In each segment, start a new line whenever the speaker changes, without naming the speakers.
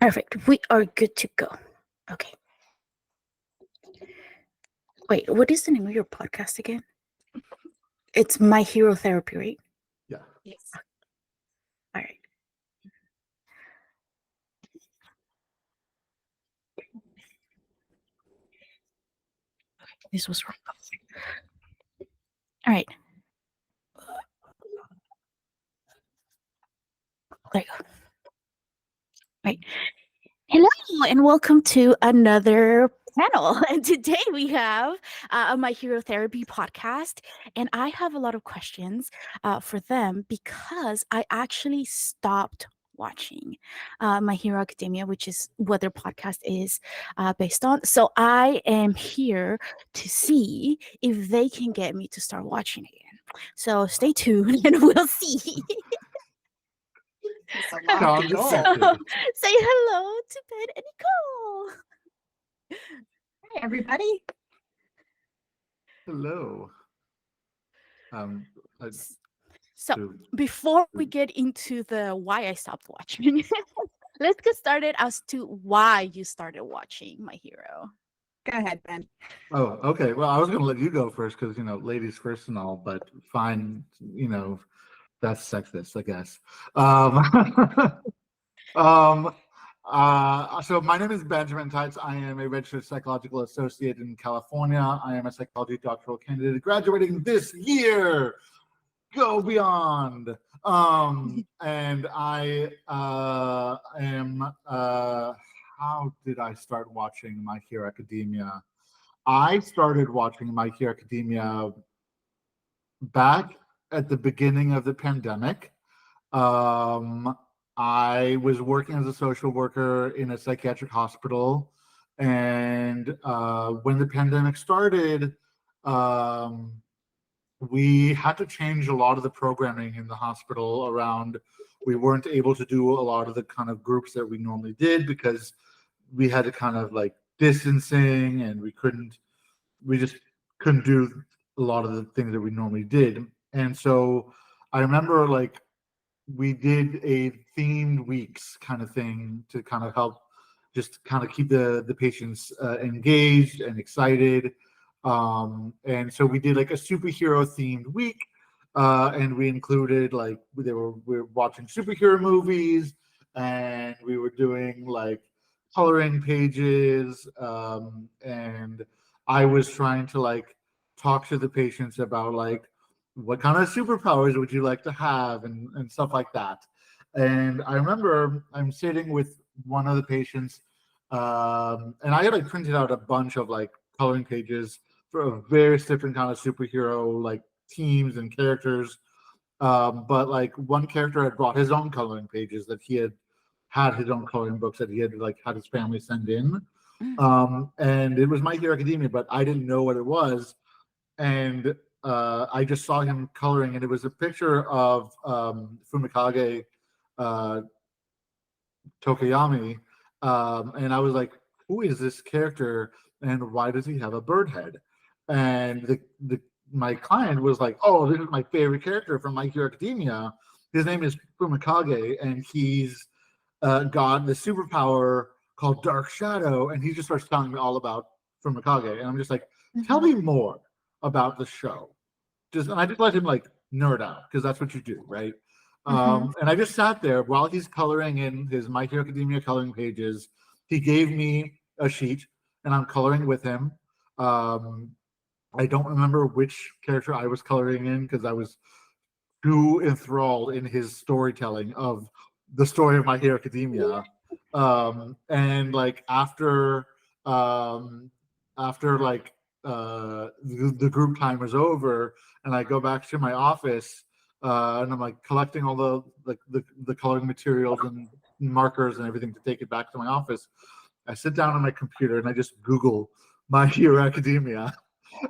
Perfect. We are good to go. Okay. Wait, what is the name of your podcast again? It's My Hero Therapy, right?
Yeah.
Yes.
All right. This was wrong. All right. There you go. Right. Hello and welcome to another panel. And today we have My Hero Therapy podcast. And I have a lot of questions for them because I actually stopped watching My Hero Academia, which is what their podcast is based on. So I am here to see if they can get me to start watching again. So stay tuned and we'll see.
So
Sounds
lock and
So
expected.
say hello to Ben and Nicole.
Hi, everybody.
Hello. I-
So
to-
before we get into the why I stopped watching, let's get started as to why you started watching My Hero.
Go ahead, Ben.
oh, okay. Well, I was going to let you go first because, ladies first and all, but fine. That's sexist, I guess. So my name is Benjamin Tights. I am a registered psychological associate in California. I am a psychology doctoral candidate graduating this year. Go beyond. And I am. How did I start watching My Hero Academia? I started watching My Hero Academia back at the beginning of the pandemic. I was working as a social worker in a psychiatric hospital, and when the pandemic started, we had to change a lot of the programming in the hospital around. We weren't able to do a lot of the kind of groups that we normally did because we had to kind of like distancing, and we just couldn't do a lot of the things that we normally did. And so I remember like we did a themed weeks kind of thing to kind of help just kind of keep the patients engaged and excited. And so we did like a superhero themed week, and we included like we were watching superhero movies, and we were doing like coloring pages, and I was trying to like talk to the patients about like what kind of superpowers would you like to have and stuff like that. And I remember I'm sitting with one of the patients, and I had like printed out a bunch of like coloring pages for various different kind of superhero like teams and characters. But like one character had brought his own coloring pages that he had his own coloring books that he had like had his family send in. And it was My Hero Academia, but I didn't know what it was. And I just saw him coloring, and it was a picture of Fumikage Tokayami. And I was like, who is this character, and why does he have a bird head? And my client was like, oh, this is my favorite character from My Hero Academia. His name is Fumikage, and he's got the superpower called Dark Shadow. And he just starts telling me all about Fumikage. And I'm just like, tell me more about the show. And I just let him like nerd out because that's what you do, right? And I just sat there while he's coloring in his My Hero Academia coloring pages. He gave me a sheet, and I'm coloring with him. I don't remember which character I was coloring in because I was too enthralled in his storytelling of the story of My Hero Academia. And like after like the group time was over, and I go back to my office, and I'm like collecting all the coloring materials and markers and everything to take it back to my office. I sit down on my computer and I just Google My Hero Academia,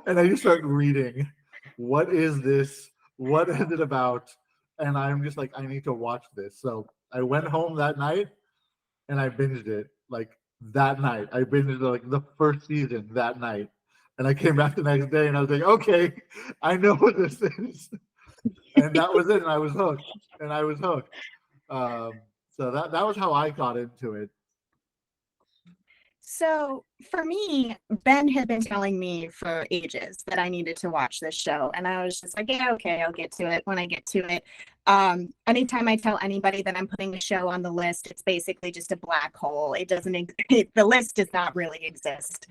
and I just start reading. What is this? What is it about? And I'm just like, I need to watch this. So I went home that night and I binged it like that night. I binged like the first season that night. And I came back the next day and I was like, okay, I know what this is. And that was it. And I was hooked. So that was how I got into it.
So for me, Ben had been telling me for ages that I needed to watch this show. And I was just like, yeah, okay, I'll get to it when I get to it. Anytime I tell anybody that I'm putting a show on the list, it's basically just a black hole. It doesn't, the list does not really exist.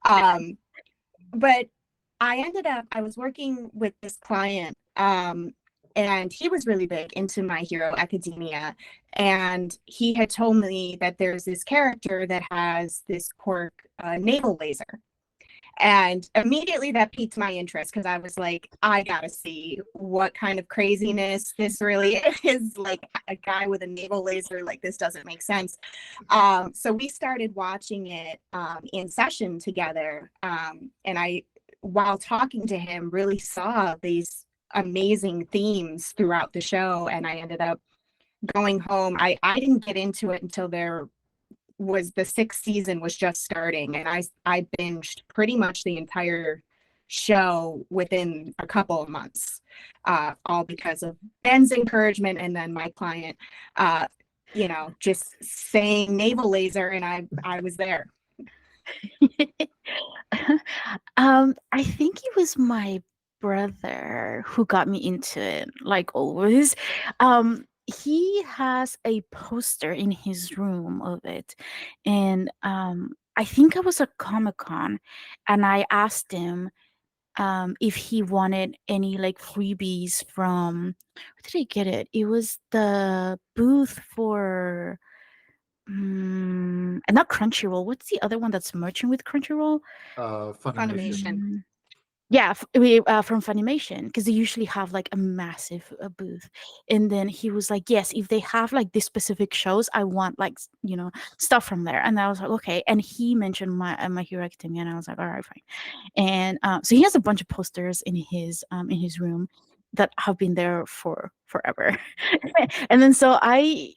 Um, but I was working with this client, and he was really big into My Hero Academia. And he had told me that there's this character that has this quirk, navel laser. And immediately that piqued my interest because I was like, I gotta see what kind of craziness this really is. Like a guy with a navel laser, like this doesn't make sense. So we started watching it in session together. And I, while talking to him, really saw these amazing themes throughout the show. And I ended up going home. I didn't get into it until there was the sixth season was just starting, and I binged pretty much the entire show within a couple of months, all because of Ben's encouragement and then my client, just saying navel laser, and I was there.
I think it was my brother who got me into it, like always. He has a poster in his room of it. And I think I was at Comic-Con and I asked him if he wanted any like freebies from where did he get it? It was the booth for and not Crunchyroll. What's the other one that's merging with Crunchyroll?
Funimation.
Funimation.
Yeah, from Funimation, because they usually have like a massive booth. And then he was like, "Yes, if they have like this specific shows, I want like stuff from there." And I was like, "Okay." And he mentioned my Hero Academia, and I was like, "All right, fine." And so he has a bunch of posters in his room that have been there for forever. And then so I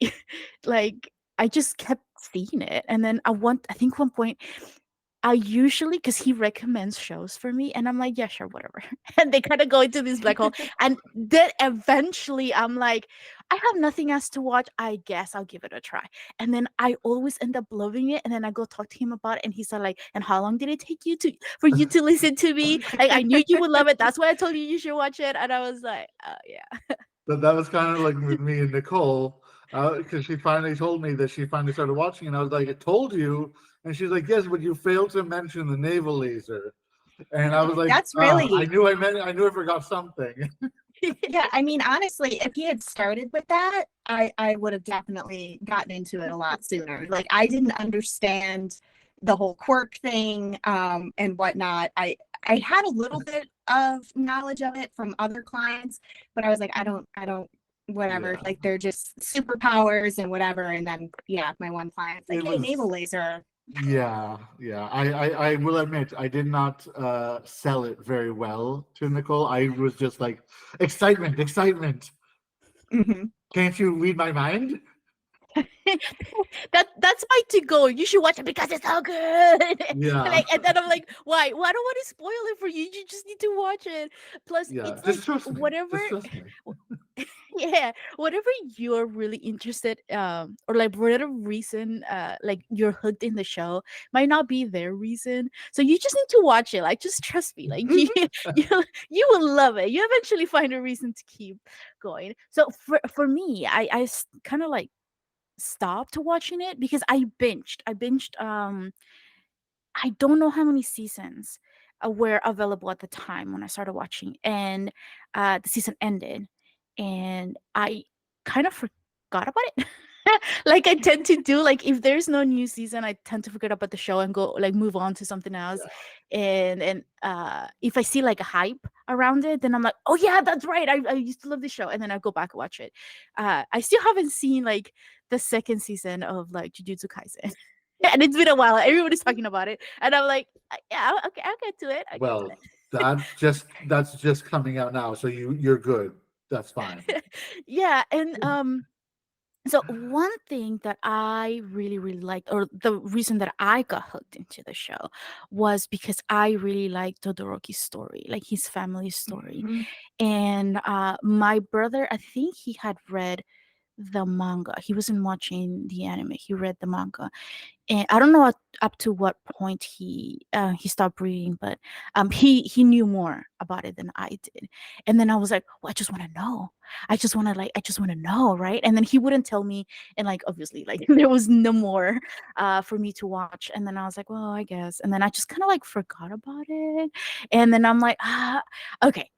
like I just kept seeing it, and then I think one point I usually, because he recommends shows for me, and I'm like, yeah, sure, whatever. And they kind of go into this black hole. And then eventually I'm like, I have nothing else to watch. I guess I'll give it a try. And then I always end up loving it. And then I go talk to him about it, and he's like, and how long did it take you for you to listen to me? Like, I knew you would love it. That's why I told you you should watch it. And I was like, oh yeah.
But that was kind of like with me and Nicole, because she finally told me that she finally started watching, and I was like, "I told you," and she's like, "Yes, but you failed to mention the navel laser," and I was like,
That's really,
I knew I forgot something."
yeah, I mean, honestly, if he had started with that, I would have definitely gotten into it a lot sooner. Like I didn't understand the whole quirk thing, and whatnot. I had a little bit of knowledge of it from other clients, but I was like, I don't whatever.
Yeah,
Like they're just superpowers and whatever. And then yeah, my one client's like,
it
hey,
was.
naval laser.
Yeah. I will admit I did not sell it very well to Nicole. I was just like, excitement.
Mhm.
Can't you read my mind?
That's my to go. You should watch it because it's so good.
Yeah,
Like, and then I'm like, why? Well, I don't want to spoil it for you. You just need to watch it. Plus,
yeah.
it's
Just
like
trust me.
whatever.
Just trust me.
Yeah, whatever you're really interested, or like for whatever reason, like you're hooked in the show, might not be their reason. So you just need to watch it. Like, just trust me. Like
Mhm.
you you will love it. You eventually find a reason to keep going. So for me, I kind of like stopped watching it because I binged I don't know how many seasons were available at the time when I started watching, and the season ended, and I kind of forgot about it. Like I tend to do, like if there's no new season, I tend to forget about the show and go like move on to something else. And if I see like a hype around it, then I'm like, oh yeah, that's right. I used to love this show, and then I go back and watch it. I still haven't seen like the second season of like Jujutsu Kaisen. And it's been a while. Everybody's talking about it, and I'm like, yeah, okay, I'll get to it. I'll get
Well, that's just coming out now, so you're good. That's fine.
to it. Yeah, and so one thing that I really really liked, or the reason that I got hooked into the show, was because I really liked Todoroki's story, like his family story.
Mhm.
And my brother, I think he had read the manga. He wasn't watching the anime. He read the manga, and I don't know up to what point he stopped reading, but he knew more about it than I did. And then I was like, well, I just want to know. I just want to know, right? And then he wouldn't tell me, and like obviously, like there was no more for me to watch. And then I was like, well, I guess. And then I just kind of like forgot about it. And then I'm like, okay.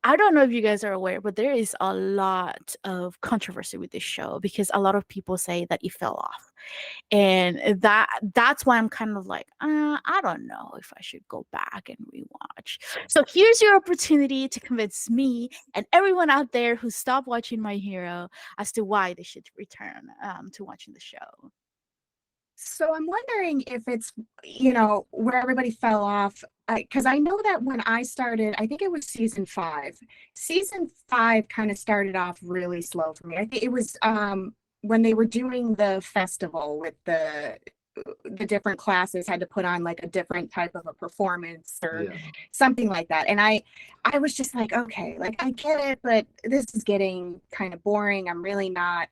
I don't know if you guys are aware, but there is a lot of controversy with this show because a lot of people say that it fell off, and that's why I'm kind of like, I don't know if I should go back and rewatch. So here's your opportunity to convince me and everyone out there who stopped watching My Hero as to why they should return to watching the show.
So I'm wondering if it's, you know, where everybody fell off. Because I know that when I started, I think it was season 5. Season 5 kind of started off really slow for me. I think it was when they were doing the festival with the different classes had to put on like a different type of a performance or
Yeah.
something like that. And I was just like, okay, like I get it, but this is getting kind of boring. I'm really not.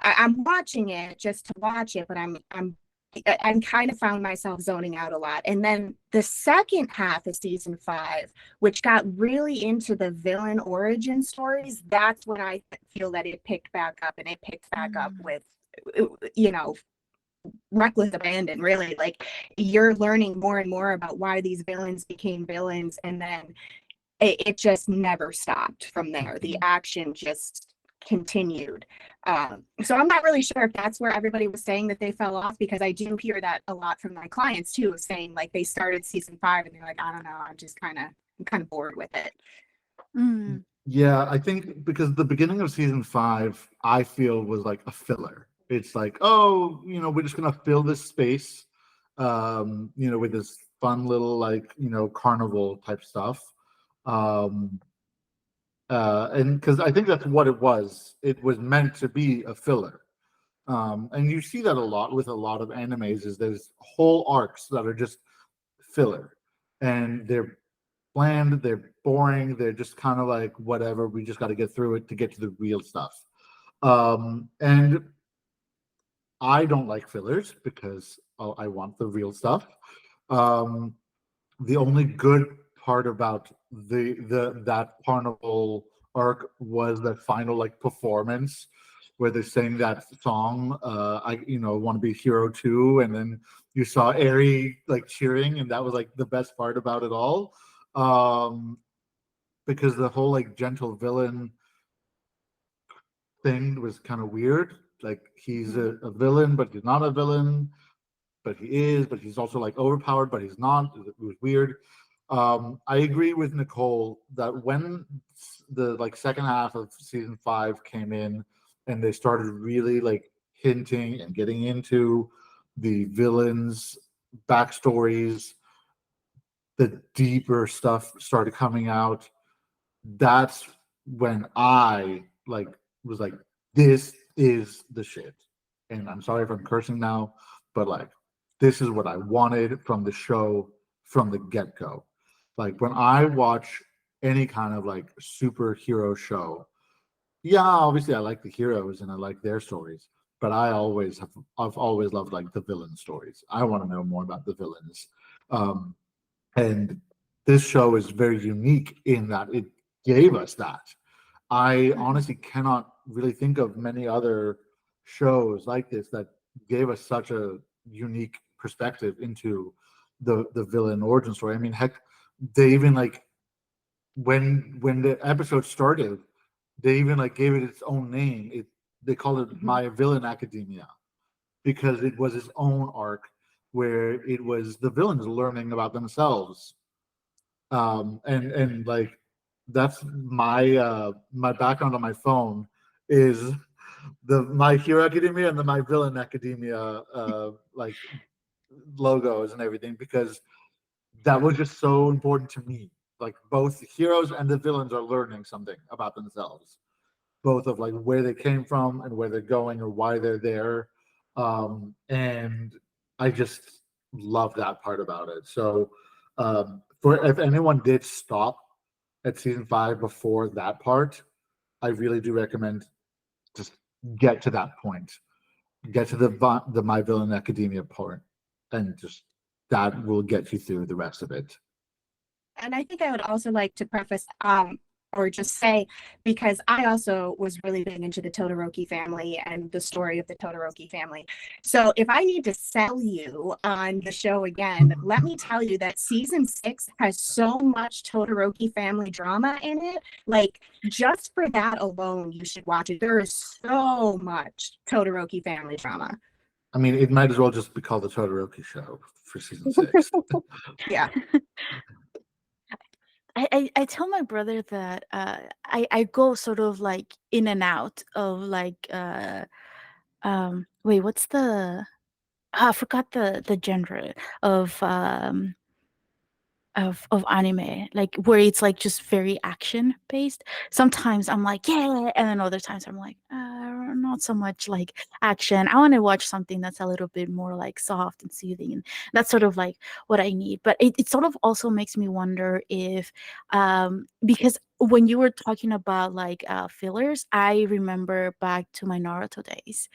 I'm watching it just to watch it, but I'm kind of found myself zoning out a lot. And then the second half of season 5, which got really into the villain origin stories, that's when I feel that it picked back up, and it picked back up
Mm.
with, you know, reckless abandon, really. Like you're learning more and more about why these villains became villains, and then it just never stopped from there. The action just continued. So I'm not really sure if that's where everybody was saying that they fell off, because I do hear that a lot from my clients too, of saying like they started season 5 and they're like, I don't know, I'm kind of bored with it.
Mm.
Yeah, I think because the beginning of season 5, I feel was like a filler. It's like, oh, we're just gonna fill this space, with this fun little like, carnival type stuff. Um, and because I think that's what it was. It was meant to be a filler. And you see that a lot with a lot of animes is there's whole arcs that are just filler, and they're bland, they're boring, they're just kind of like whatever. We just got to get through it to get to the real stuff. And I don't like fillers because I want the real stuff. Um, the only good part about the that carnival arc was that final like performance where they sang that song, I want to be hero too, and then you saw Aerie like cheering, and that was like the best part about it all. um because the whole like gentle villain thing was kind of weird. Like he's a villain but he's not a villain, but he is, but he's also like overpowered, but he's not. It was weird. I agree with Nicole that when the like second half of season 5 came in and they started really like hinting and getting into the villains' backstories, the deeper stuff started coming out. That's when I like was like, this is the shit. And I'm sorry if I'm cursing now, but like this is what I wanted from the show from the get-go. Like when I watch any kind of like superhero show, yeah, obviously I like the heroes and I like their stories, but I've always loved like the villain stories. I want to know more about the villains. Um, and this show is very unique in that it gave us that. I honestly cannot really think of many other shows like this that gave us such a unique perspective into the villain origin story. I mean, heck, they even like when the episode started, they even like gave it its own name. They called it
Mhm.
My Villain Academia because it was its own arc where it was the villains learning about themselves. And like that's my background on my phone is the My Hero Academia and the My Villain Academia like logos and everything, because that was just so important to me. Like both the heroes and the villains are learning something about themselves, both of like where they came from and where they're going or why they're there. And I just love that part about it. So for if anyone did stop at season 5 before that part, I really do recommend just get to that point, get to the My Villain Academia part, and just that will get you through the rest of it.
And I think I would also like to preface, or just say, because I also was really big into the Todoroki family and the story of the Todoroki family. So if I need to sell you on the show again, let me tell you that season 6 has so much Todoroki family drama in it. Like, just for that alone, you should watch it. There is so much Todoroki family drama.
I mean, it might as well just be called the Todoroki Show for season 6.
Yeah.
I tell my brother that I go sort of like in and out of like wait, what's the I forgot the genre of of anime, like where it's like just very action based. Sometimes I'm like, yeah, and then other times I'm like, not so much like action. I want to watch something that's a little bit more like soft and soothing, and that's sort of like what I need. But it sort of also makes me wonder if because when you were talking about like fillers, I remember back to my Naruto days,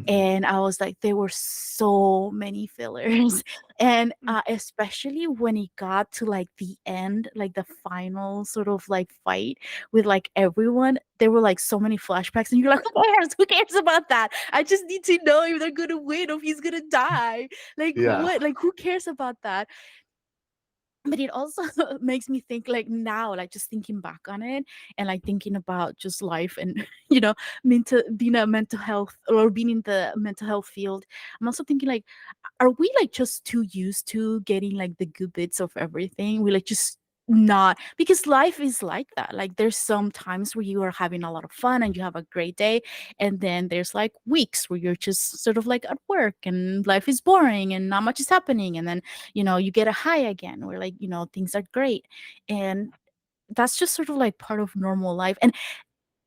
and I was like, there were so many fillers. And especially when it got to like the end, like the final sort of like fight with like everyone, there were like so many flashbacks, and you're like, who cares? Who cares about that? I just need to know if they're gonna win or if he's gonna die. Like
Yeah.
what? Like who cares about that? But it also makes me think like now, like just thinking back on it and like thinking about just life and mental being a mental health or being in the mental health field. I'm also thinking like, are we like just too used to getting like the good bits of everything? We like just not, because life is like that. Like there's some times where you are having a lot of fun and you have a great day, and then there's like weeks where you're just sort of like at work and life is boring and not much is happening, and then you get a high again where like things are great. And that's just sort of like part of normal life. And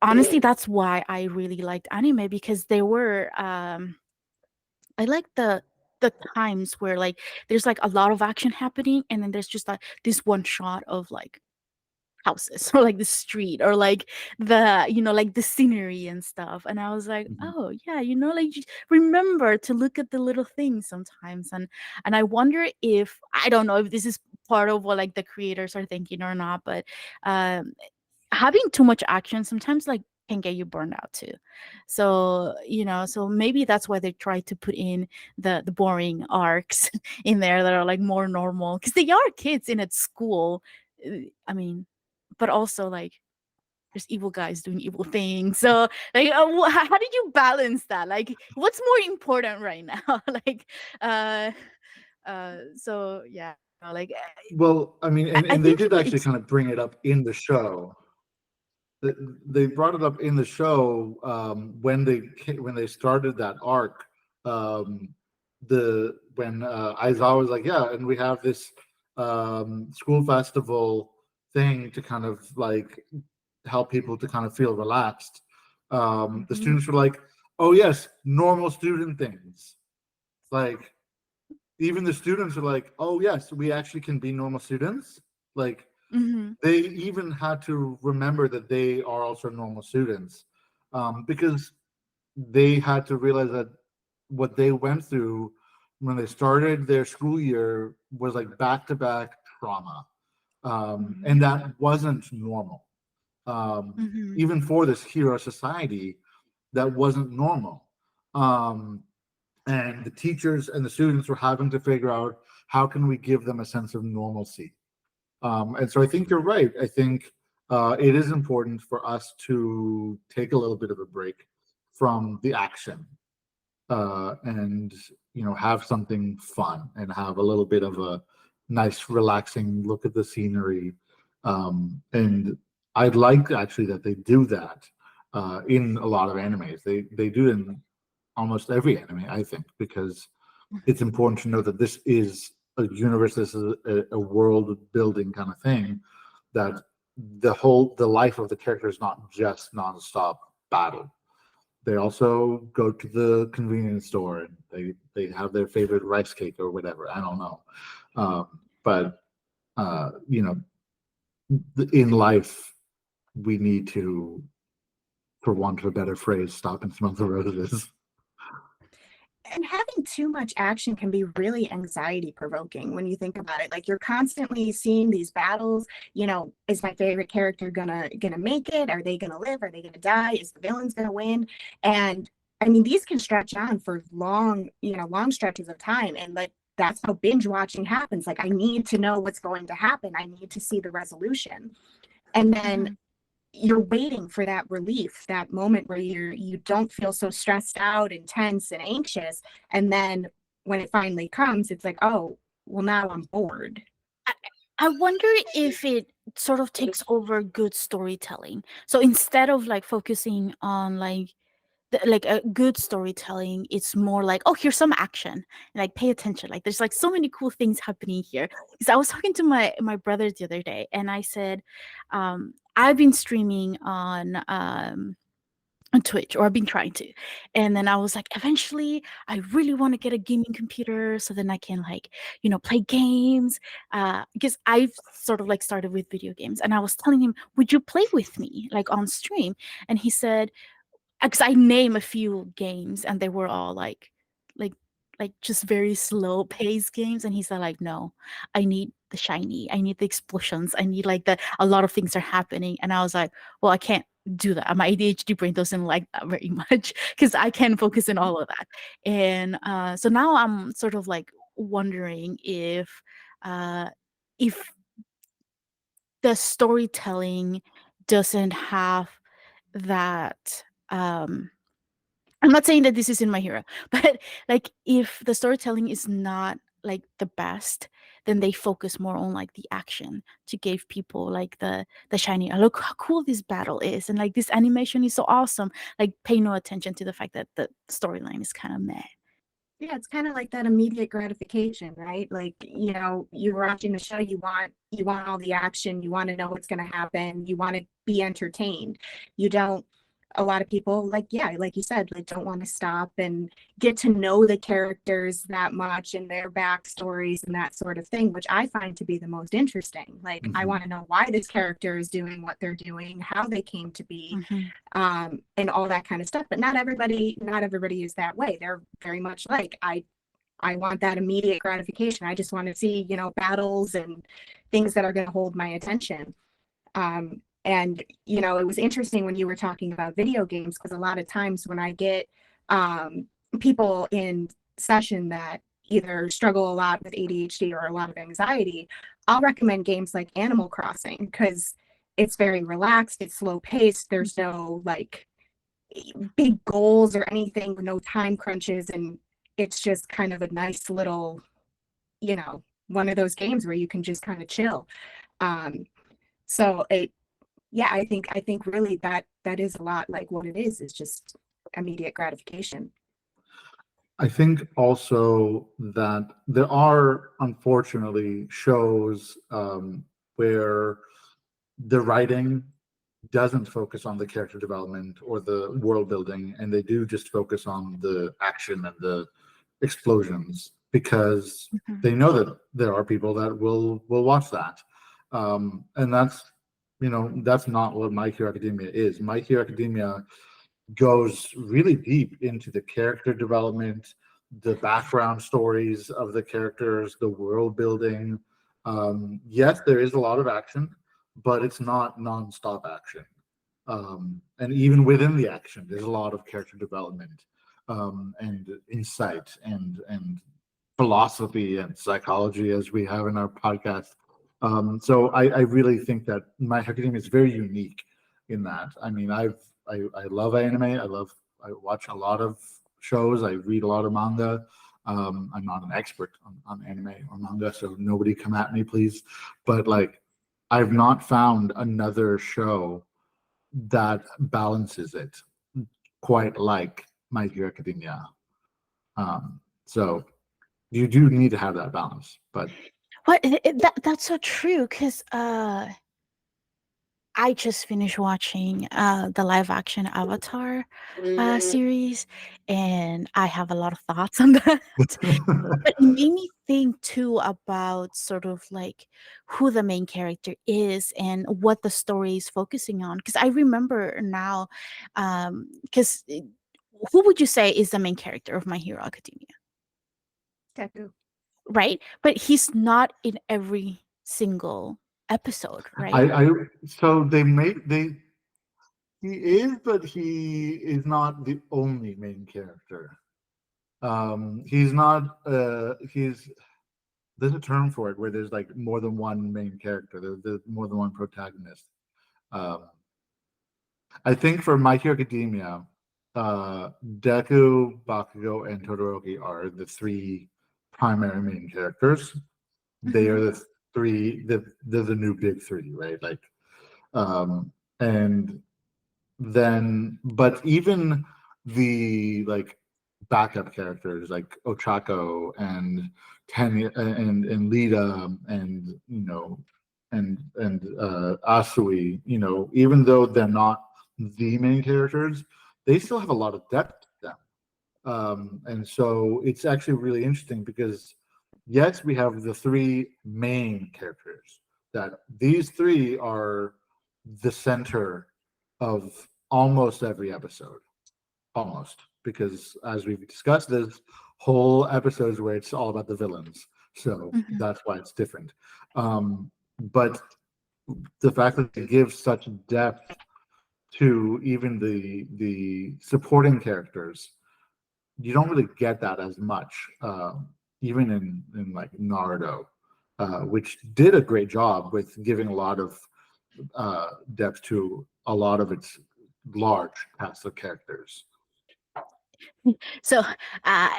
honestly, that's why I really liked anime, because there were I like the times where like there's like a lot of action happening, and then there's just like this one shot of like houses or like the street or like like the scenery and stuff. And I was like,
Mhm.
oh yeah, like remember to look at the little things sometimes. And I wonder if, I don't know if this is part of what like the creators are thinking or not, but um having too much action sometimes like can get you burned out too. So so maybe that's why they try to put in the boring arcs in there that are like more normal, because they are kids in at school. I mean, but also like there's evil guys doing evil things. So like how did you balance that? Like what's more important right now? Like uh so yeah, like
Well, I mean, and,
I
and they
think
did actually
it's
kind of bring it up in the show. They brought it up in the show when they started that arc. Um, when Aizawa was like, yeah, and we have this school festival thing to kind of like help people to kind of feel relaxed. The
Mhm,
students were like, oh yes, normal student things. Like even the students are like, oh yes, we actually can be normal students. Like
mhm,
they even had to remember that they are also normal students, because they had to realize that what they went through when they started their school year was like back to back trauma,
mhm,
and that wasn't normal.
mhm,
Even for this hero society, that wasn't normal. Um, and the teachers and the students were having to figure out how can we give them a sense of normalcy. And so I think you're right. I think it is important for us to take a little bit of a break from the action, and have something fun and have a little bit of a nice relaxing look at the scenery. And I'd like actually that they do that in a lot of animes. They do it in almost every anime, I think, because it's important to know that this is a universe, this is a world building kind of thing, that the life of the character is not just nonstop battle. They also go to the convenience store and they have their favorite rice cake or whatever. I don't know, but in life we need to for want of a better phrase, stop and smell the roses.
And having too much action can be really anxiety provoking when you think about it. Like, you're constantly seeing these battles. Is my favorite character gonna make it? Are they gonna live? Are they gonna die? Is the villain's gonna win? And I mean, these can stretch on for long stretches of time. And like, that's how binge watching happens. Like, I need to know what's going to happen. I need to see the resolution. And then
Mhm.
you're waiting for that relief, that moment where you don't feel so stressed out and tense and anxious. And then when it finally comes, it's like, oh, well, now I'm bored.
I, I wonder if it sort of takes over good storytelling. So instead of like focusing on like a good storytelling, it's more like, oh, here's some action, like pay attention, like there's like so many cool things happening here. Because I was talking to my brother the other day, and I said, I've been streaming on Twitch, or I've been trying to. And then I was like, eventually, I really want to get a gaming computer so then I can like, play games. Because I've sort of like started with video games, and I was telling him, would you play with me like on stream? And he said, because I name a few games and they were all like just very slow paced games, and he said like, no, I need the shiny, I need the explosions, I need like the a lot of things are happening. And I was like, well, I can't do that. My ADHD brain doesn't like that very much because I can focus in all of that. And so now I'm sort of like wondering uh if the storytelling doesn't have that I'm not saying that this is in My Hero, but like if the storytelling is not like the best, then they focus more on like the action to give people like the shiny, "Oh, look how cool this battle is," and like this animation is so awesome. Like pay no attention to the fact that the storyline is kind of meh.
Yeah, it's kind of like that immediate gratification, right? Like, you're watching the show, you want all the action, you want to know what's going to happen, you want to be entertained. You don't A lot of people, like, yeah, like you said, like, don't want to stop and get to know the characters that much and their backstories and that sort of thing, which I find to be the most interesting. Like, I
Mhm.
want to know why this character is doing what they're doing, how they came to be,
Mhm.
and all that kind of stuff. But not everybody is that way. They're very much like, I want that immediate gratification. I just want to see, battles and things that are going to hold my attention. And it was interesting when you were talking about video games, because a lot of times when I get people in session that either struggle a lot with ADHD or a lot of anxiety, I'll recommend games like Animal Crossing, because it's very relaxed, it's slow paced, there's no like big goals or anything, no time crunches, and it's just kind of a nice little, one of those games where you can just kind of chill. Um, so it, yeah, I think really that is a lot like what it is just immediate gratification.
I think also that there are unfortunately shows where the writing doesn't focus on the character development or the world building, and they do just focus on the action and the explosions because
Mhm.
they know that there are people that will watch that, and that's not what My Hero Academia is. My Hero Academia goes really deep into the character development, the background stories of the characters, the world building. Yes, there is a lot of action, but it's not nonstop action. And even within the action, there's a lot of character development, and insight and philosophy and psychology, as we have in our podcast. So I really think that My Hero Academia is very unique in that. I mean, I love anime. I watch a lot of shows. I read a lot of manga. I'm not an expert on anime or manga, so nobody come at me, please. But like, I've not found another show that balances it quite like My Hero Academia. So you do need to have that balance, but
That's so true because I just finished watching the live action Avatar series, and I have a lot of thoughts on that. But it made me think too about sort of like who the main character is and what the story is focusing on. Because I remember now, because who would you say is the main character of My Hero Academia?
Deku.
Right? But he's not in every single episode, right?
I so he is, but he is not the only main character. He's not. He's There's a term for it where there's like more than one main character. There's more than one protagonist. Um, I think for My Hero Academia, Deku, Bakugo, and Todoroki are the three primary main characters. They are
Mhm.
the three. They're the new big three, right? Like, and then, but even the like backup characters like Ochako and Tanya and Lita and Asui, even though they're not the main characters, they still have a lot of depth to them. And so it's actually really interesting because yes, we have the three main characters, that these three are the center of almost every episode. Almost. Because as we've discussed, there's whole episodes where it's all about the villains. So
Mhm.
that's why it's different. But the fact that they give such depth to even the supporting characters, you don't really get that as much, even in like Naruto, which did a great job with giving a lot of depth to a lot of its large cast of characters.
So, uh,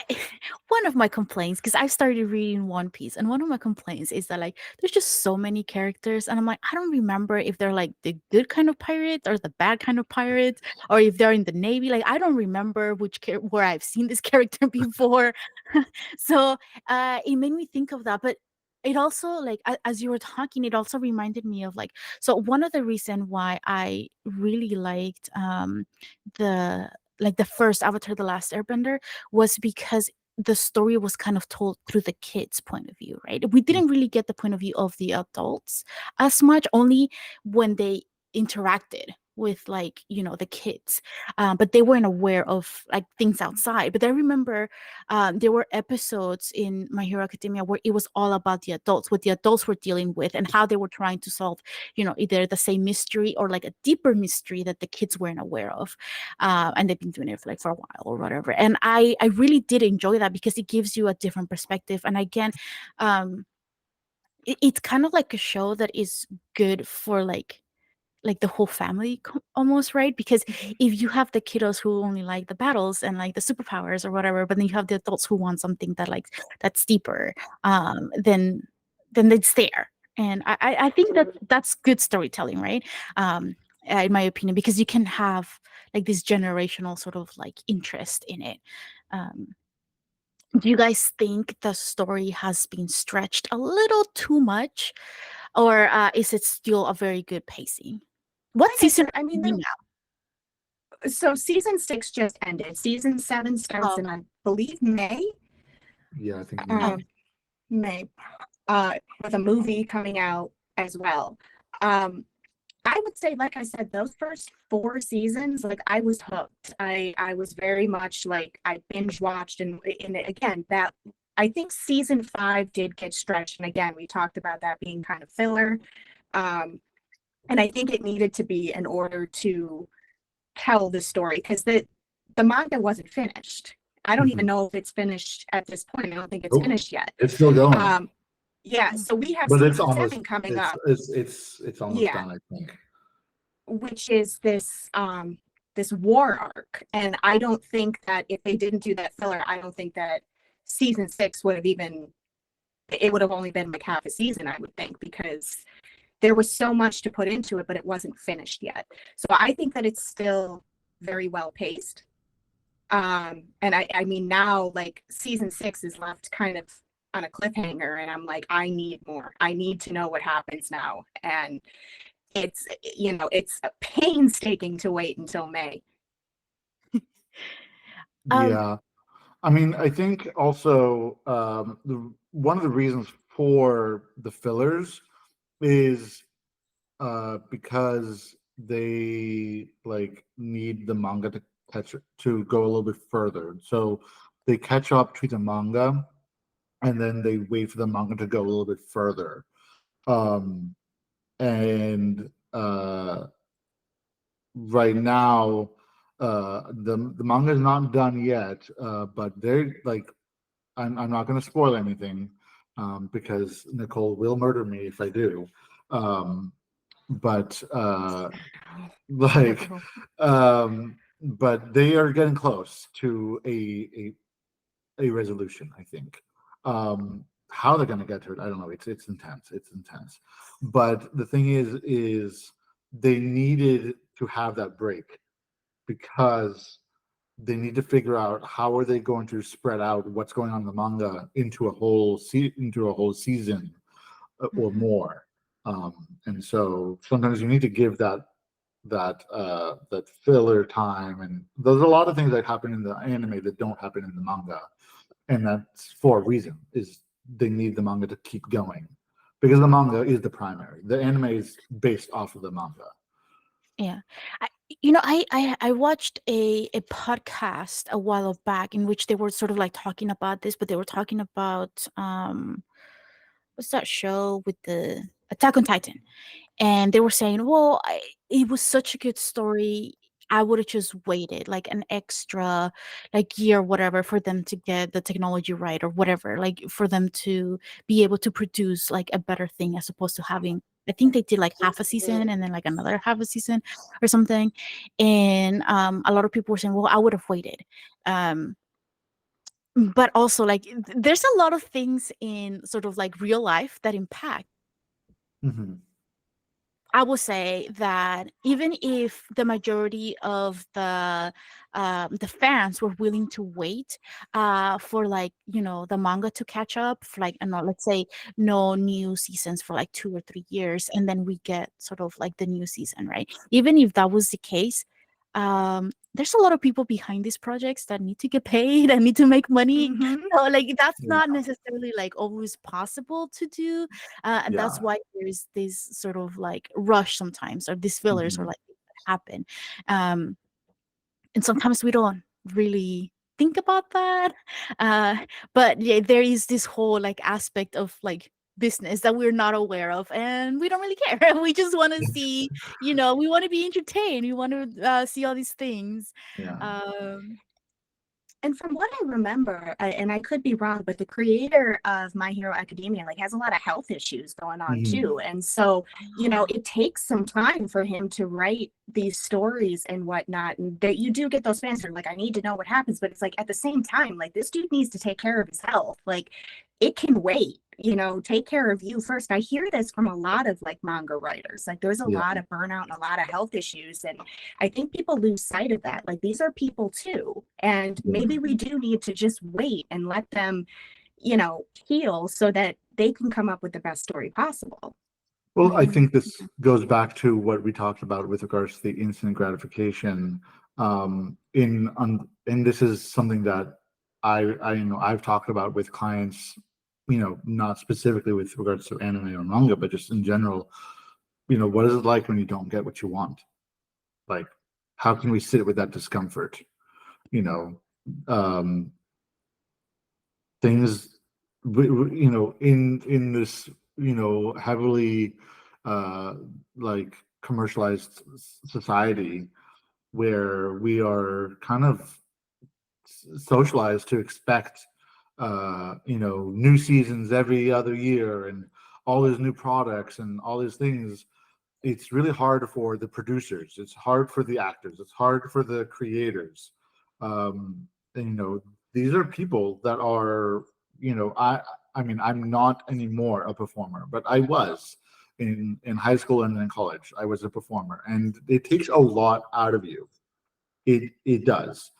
one of my complaints, because I started reading One Piece, and one of my complaints is that like there's just so many characters, and I'm like, I don't remember if they're like the good kind of pirates or the bad kind of pirates, or if they're in the navy. Like I don't remember where I've seen this character before. So, it made me think of that, but. It also like as you were talking, it also reminded me of like so one of the reason why I really liked the like the first Avatar: The Last Airbender was because the story was kind of told through the kids' point of view, right? We didn't really get the point of view of the adults as much, only when they interacted with like the kids, but they weren't aware of like things outside. But I remember there were episodes in My Hero Academia where it was all about the adults, what the adults were dealing with and how they were trying to solve either the same mystery or like a deeper mystery that the kids weren't aware of, and they've been doing it for like for a while or whatever. And I really did enjoy that because it gives you a different perspective. And again, um, it's kind of like a show that is good for like the whole family almost, right? Because if you have the kiddos who only like the battles and like the superpowers or whatever, but then you have the adults who want something that's deeper, then it's there. And I think that's good storytelling, right? um in my opinion, because you can have like this generational sort of like interest in it. um do you guys think the story has been stretched a little too much, or is it still a very good pacing? What
Like I
season
said, I
are
mean,
we
so season 6 just ended. Season 7 starts
now?
in, I believe, May.
Yeah, I think
Oh,
Um, May, with a movie coming out as well. Um, I would say, like I said, those first 4 seasons, like I was hooked. I was very much like I binge watched, and again that I think season 5 did get stretched, and again we talked about that being kind of filler. Um, and I think it needed to be in order to tell the story because the manga wasn't finished. I don't even
Mhm.
know if it's finished at this point. I don't think it's
Nope.
finished yet.
It's still going,
Um, yeah,
mm,
so we have
but it's
season
almost
7 coming
it's
up.
it's almost
Yeah,
done, I think.
which is this war arc. And I don't think that if they didn't do that filler, I don't think that season 6 would have even it would have only been like half a season, I would think, because there was so much to put into it, but it wasn't finished yet. So I think that it's still very well paced. And I mean now like season 6 is left kind of on a cliffhanger, and I'm like, I need more. I need to know what happens now. And it's, it's painstaking to wait until May.
Um,
Yeah. I mean, I think also one of the reasons for the fillers is because they like need the manga to catch to go a little bit further. So they catch up to the manga and then they wait for the manga to go a little bit further. Um, and right now, the manga is not done yet, but they're like I'm not going to spoil anything because Nicole will murder me if I do. Um, but like, but they are getting close to a resolution. I think. How they're going to get to it, I don't know. It's intense. It's intense. But the thing is they needed to have that break because they need to figure out how are they going to spread out what's going on in the manga into a whole season or more. And so sometimes you need to give that filler time, and there's a lot of things that happen in the anime that don't happen in the manga, and that's for a reason. Is they need the manga to keep going because the manga is the primary. The anime is based off of the manga.
Yeah. I watched a podcast a while back in which they were sort of like talking about this, but they were talking about what's that show with the Attack on Titan? And they were saying, "Well, it was such a good story. I would have just waited like an extra like year, whatever, for them to get the technology right or whatever, like for them to be able to produce like a better thing as opposed to having." I think they did like half a season and then like another half a season or something. And a lot of people were saying, "Well, I would have waited." Um, but also like there's a lot of things in sort of like real life that impact.
Mm-hmm.
I will say that even if the majority of the fans were willing to wait for like the manga to catch up, for like let's say no new seasons for like 2 or 3 years, and then we get sort of like the new season, right? Even if that was the case, there's a lot of people behind these projects that need to get paid and need to make money.
Mm-hmm.
So like that's
Yeah.
not necessarily like always possible to do, and that's
Yeah.
why there's this sort of like rush sometimes, or these fillers, or
Mm-hmm.
like happen, um and sometimes we don't really think about that, uh but yeah, there is this whole like aspect of like business that we're not aware of, and we don't really care. We just want to see, we want to be entertained, we want to see all these things.
Yeah.
um
And from what I remember, and I could be wrong, but the creator of My Hero Academia like has a lot of health issues going on
Mm-hmm.
too. And so, it takes some time for him to write these stories and whatnot. And that you do get those fans that are like, I need to know what happens. But it's like at the same time, like this dude needs to take care of his health. Like it can wait, take care of you first. I hear this from a lot of like manga writers. Like there's a
Yeah.
lot of burnout and a lot of health issues. And I think people lose sight of that. Like these are people too. And maybe we do need to just wait and let them, heal so that they can come up with the best story possible.
Well, I
mhm.
think this goes back to what we talked about with regards to the instant gratification. And this is something that I've talked about with clients, not specifically with regards to anime or manga, but just in general. What is it like when you don't get what you want? Like, how can we sit with that discomfort? You know, um, things, in this, heavily uh, like commercialized society where we are kind of socialized to expect, new seasons every other year and all these new products and all these things. It's really hard for the producers. It's hard for the actors. It's hard for the creators. And, these are people that are, I mean, I'm not anymore a performer, but I was in high school and in college. I was a performer, and it takes a lot out of you. It does.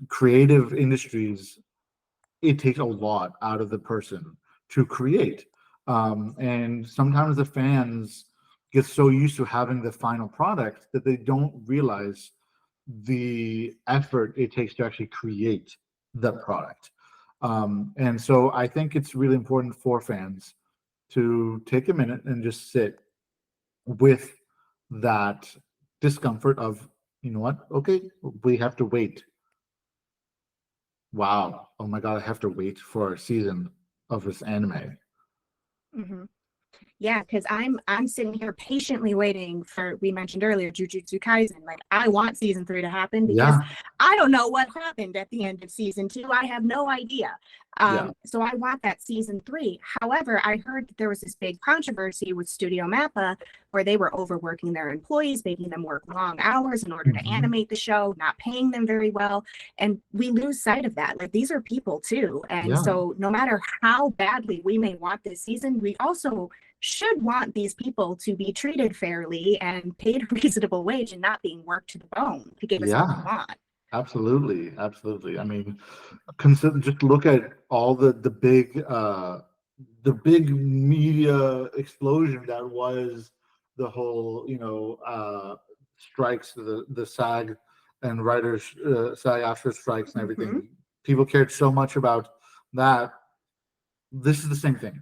Creative industries, it takes a lot out of the person to create. And sometimes the fans get so used to having the final product that they don't realize the effort it takes to actually create the product. And so I think it's really important for fans to take a minute and just sit with that discomfort of, you know what, okay, we have to wait. Wow, oh my God, I have to wait for a season of this anime.
Hmm. Yeah, because I'm sitting here patiently waiting for, we mentioned earlier, Jujutsu Kaisen. Like, I want season 3 to happen because
Yeah,
I don't know what happened at the end of season 2. I have no idea.
yeah,
So I want that season 3. However, I heard that there was this big controversy with Studio Mappa where they were overworking their employees, making them work long hours in order to
hmm,
animate the show, not paying them very well. And we lose sight of that. Like, these are people too. And
yeah,
so no matter how badly we may want this season, we also should want these people to be treated fairly and paid a reasonable wage and not being worked to the bone to give us what we
yeah.
want.
Absolutely, absolutely. I mean, consider, just look at all the big media explosion that was the whole, strikes, the SAG and writers, SAG after strikes and
Mm-hmm.
everything. People cared so much about that. This is the same thing.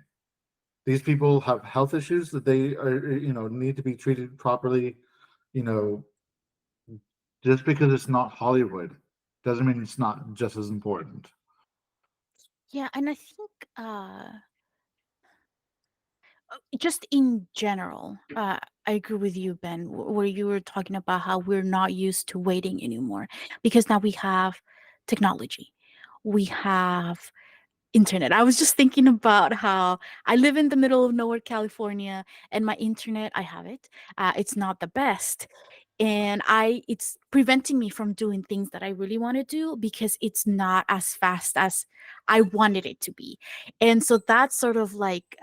These people have health issues that they are, need to be treated properly. You know, just because it's not Hollywood doesn't mean it's not just as important.
Yeah, and I think just in general, I agree with you, Ben, where you were talking about how we're not used to waiting anymore because now we have technology. We have internet. I was just thinking about how I live in the middle of nowhere, California, and my internet, I have it. It's not the best. And it's preventing me from doing things that I really want to do because it's not as fast as I wanted it to be. And so that's sort of like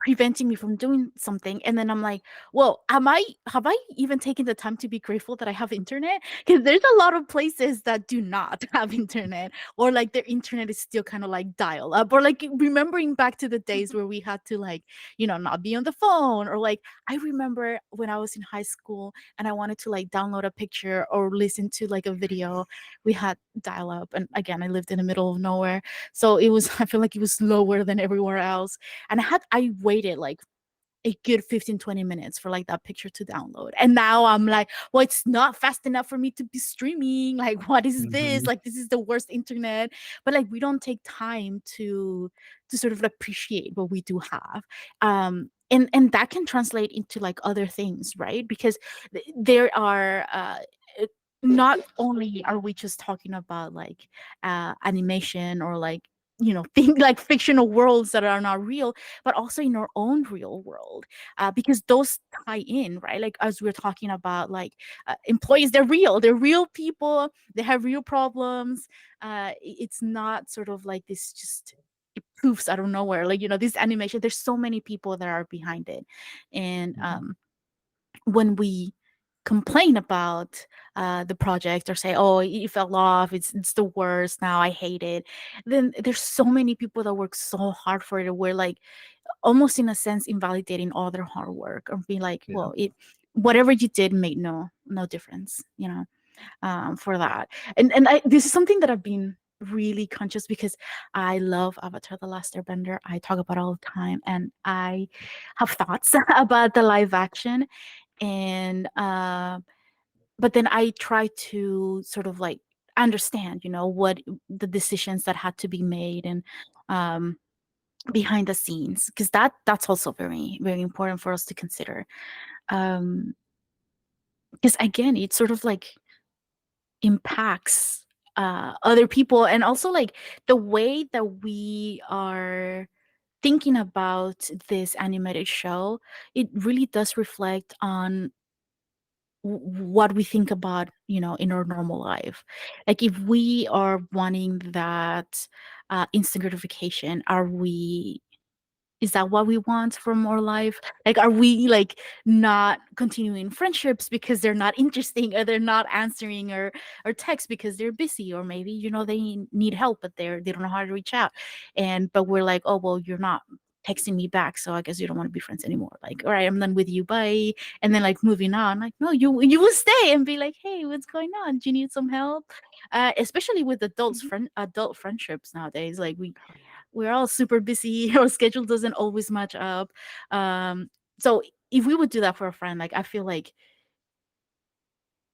preventing me from doing something. And then I'm like, well, have I even taken the time to be grateful that I have internet? Because there's a lot of places that do not have internet, or like their internet is still kind of like dial up, or like remembering back to the days where we had to like, not be on the phone, or like I remember when I was in high school and I wanted to like download a picture or listen to like a video, we had dial up. And again, I lived in the middle of nowhere. So it was, I feel like it was slower than everywhere else. And I waited like a good 15-20 minutes for like that picture to download. And now I'm like, well, it's not fast enough for me to be streaming. Like, what is this?
Mhm.
Like, this is the worst internet. But like we don't take time to sort of appreciate what we do have. And that can translate into like other things, right? Because there are it- not only are we just talking about like animation or like think like fictional worlds that are not real, but also in our own real world, because those tie in, right? Like as we're talking about like employees, they're real people, they have real problems. It's not sort of like this just it poofs out of nowhere, like this animation, there's so many people that are behind it. And
Mhm.
when we complain about the project or say, oh, it fell off, it's the worst, now I hate it, then there's so many people that work so hard for it, we're like almost in a sense invalidating all their hard work, or be like,
Yeah.
well, it whatever you did made no difference, for that. And this is something that I've been really conscious, because I love Avatar: The Last Airbender. I talk about it all the time, and I have thoughts about the live action. And but then I try to sort of like understand, what the decisions that had to be made, and um behind the scenes, because that's also very very important for us to consider. um because again, it sort of like impacts other people, and also like the way that we are thinking about this animated show, it really does reflect on what we think about, in our normal life. Like if we are wanting that instant gratification, are we is that what we want from our life? Like, are we like not continuing friendships because they're not interesting, or they're not answering or text because they're busy, or maybe they need help but they don't know how to reach out, and but we're like, oh well, you're not texting me back, so I guess you don't want to be friends anymore. Like, all right, I'm done with you, bye. And then like moving on, like, no, you will stay and be like, hey, what's going on? Do you need some help? Especially with adult friendships nowadays. Like we're all super busy. Our schedule doesn't always match up. So if we would do that for a friend, like I feel like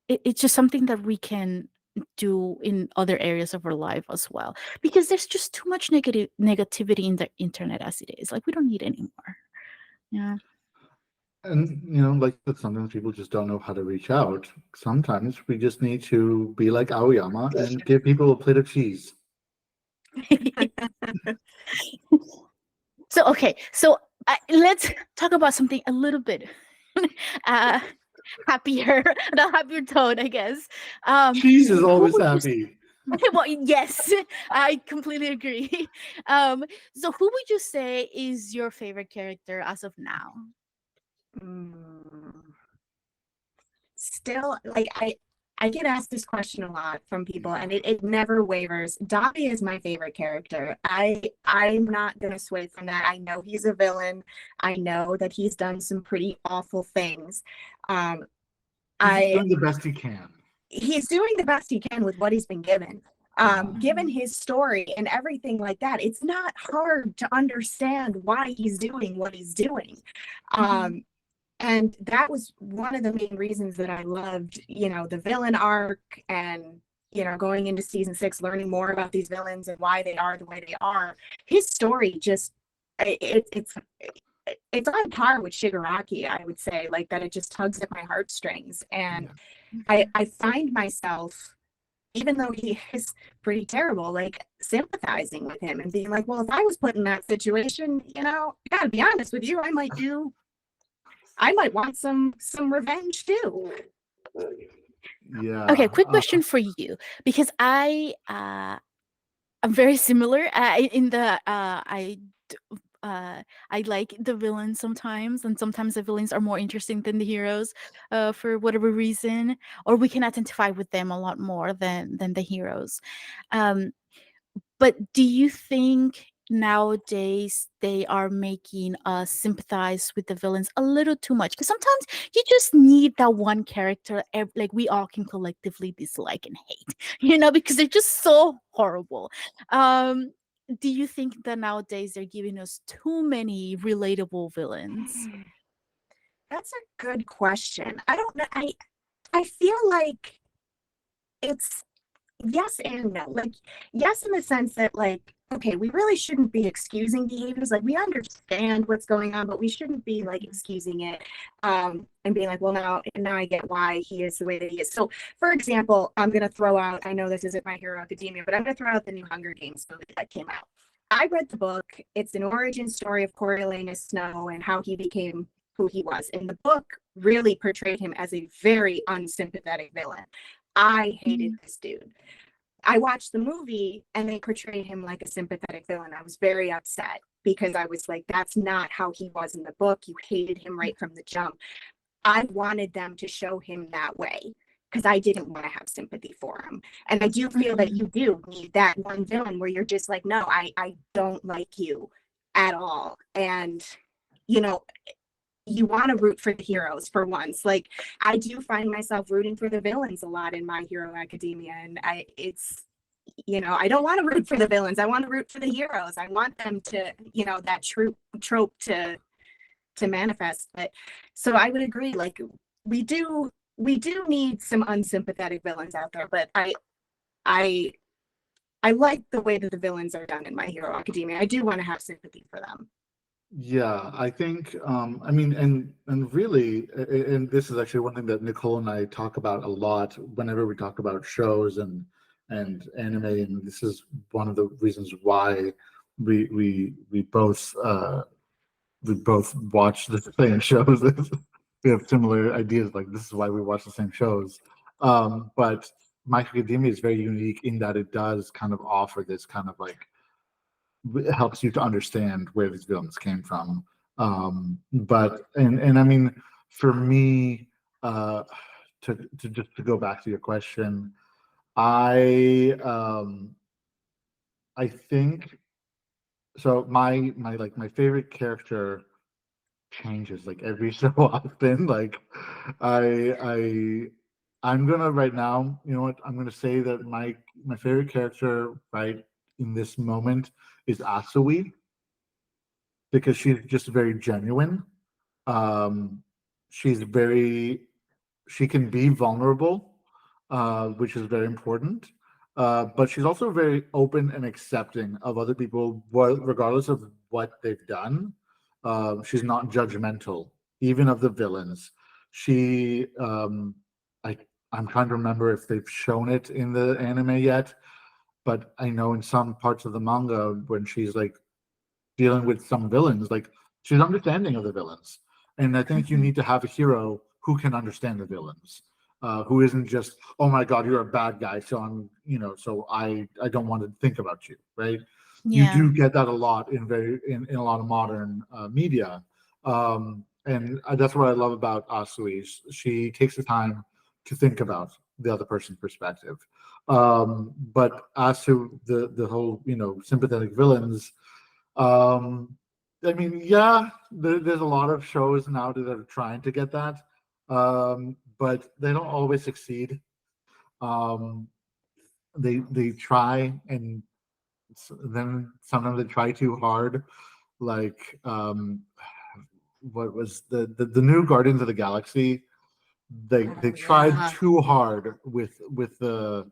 it's just something that we can do in other areas of our life as well, because there's just too much negativity in the internet as it is. Like we don't need any more. Yeah.
And like that, sometimes people just don't know how to reach out. Sometimes we just need to be like Aoyama and give people a plate of cheese.
So okay, so let's talk about something a little bit uh happier, the happier tone, I guess.
Cheese is
Who
always
would you
happy.
well, yes, I completely agree. So who would you say is your favorite character as of now?
Mm. Still, like I get asked this question a lot from people, and it never wavers. Dobby is my favorite character. I'm not gonna sway from that. I know he's a villain. I know that he's done some pretty awful things.
He's
I
doing the best he can.
He's doing the best he can with what he's been given. Given his story and everything like that, it's not hard to understand why he's doing what he's doing. And that was one of the main reasons that I loved, the villain arc, and going into season 6, learning more about these villains and why they are the way they are. His story just it's on par with Shigaraki, I would say, like that. It just tugs at my heartstrings, and I find myself, even though he is pretty terrible, like sympathizing with him and being like, well, if I was put in that situation, I gotta be honest with you, I might want some revenge too.
Yeah.
Okay, quick question for you, because I'm very similar in the I like the villains sometimes, and sometimes the villains are more interesting than the heroes, for whatever reason, or we can identify with them a lot more than the heroes. Um, but do you think nowadays they are making us sympathize with the villains a little too much? Because sometimes you just need that one character, like we all can collectively dislike and hate, because they're just so horrible. Um, do you think that nowadays they're giving us too many relatable villains?
That's a good question. I don't know. I feel like it's yes and no. Like, yes, in the sense that, like, okay, we really shouldn't be excusing behaviors. Like, we understand what's going on, but we shouldn't be like excusing it, and being like, well, now I get why he is the way that he is. So, for example, I'm gonna throw out, I know this isn't My Hero Academia, but I'm gonna throw out the new Hunger Games movie that came out. I read the book. It's an origin story of Coriolanus Snow and how he became who he was. And the book really portrayed him as a very unsympathetic villain. I hated this dude. I watched the movie and they portrayed him like a sympathetic villain. I was very upset because I was like, that's not how he was in the book. You hated him right from the jump. I wanted them to show him that way because I didn't want to have sympathy for him. And I do feel that you do need that one villain where you're just like, no, I don't like you at all. And, you know, you want to root for the heroes for once. Like, I do find myself rooting for the villains a lot in My Hero Academia. And I don't want to root for the villains. I want to root for the heroes. I want them to, that trope to manifest. But so I would agree, like we do need some unsympathetic villains out there, but I I like the way that the villains are done in My Hero Academia. I do want to have sympathy for them.
Yeah, I think, I mean, and really, and this is actually one thing that Nicole and I talk about a lot whenever we talk about shows and anime, and this is one of the reasons why we both watch the same shows. We have similar ideas, like this is why we watch the same shows. But My Hero Academia is very unique in that it does kind of offer this kind of like it helps you to understand where these villains came from. But and I mean, for me, to just to go back to your question, I I think So my favorite character changes like every so often. Like I I I'm gonna right now, you know what, I'm gonna say that my favorite character right in this moment is Asui, because she's just very genuine. Um she's very she can be vulnerable, which is very important. But she's also very open and accepting of other people, regardless of what they've done. She's not judgmental, even of the villains. She, I, I'm trying to remember if they've shown it in the anime yet, but I know in some parts of the manga when she's like dealing with some villains, like she's understanding of the villains. And I think you
Mhm.
need to have a hero who can understand the villains, who isn't just, oh my God, you're a bad guy, so so I don't want to think about you, right? You
Yeah.
do get that a lot in a lot of modern media, and that's what I love about Asui. She takes the time to think about the other person's perspective. But as to the whole sympathetic villains, um, I mean, yeah, there's a lot of shows now that are trying to get that, but they don't always succeed. Um, they try, and then sometimes they try too hard. Like, what was the new Guardians of the Galaxy? They
Oh
tried
yeah.
too hard with what was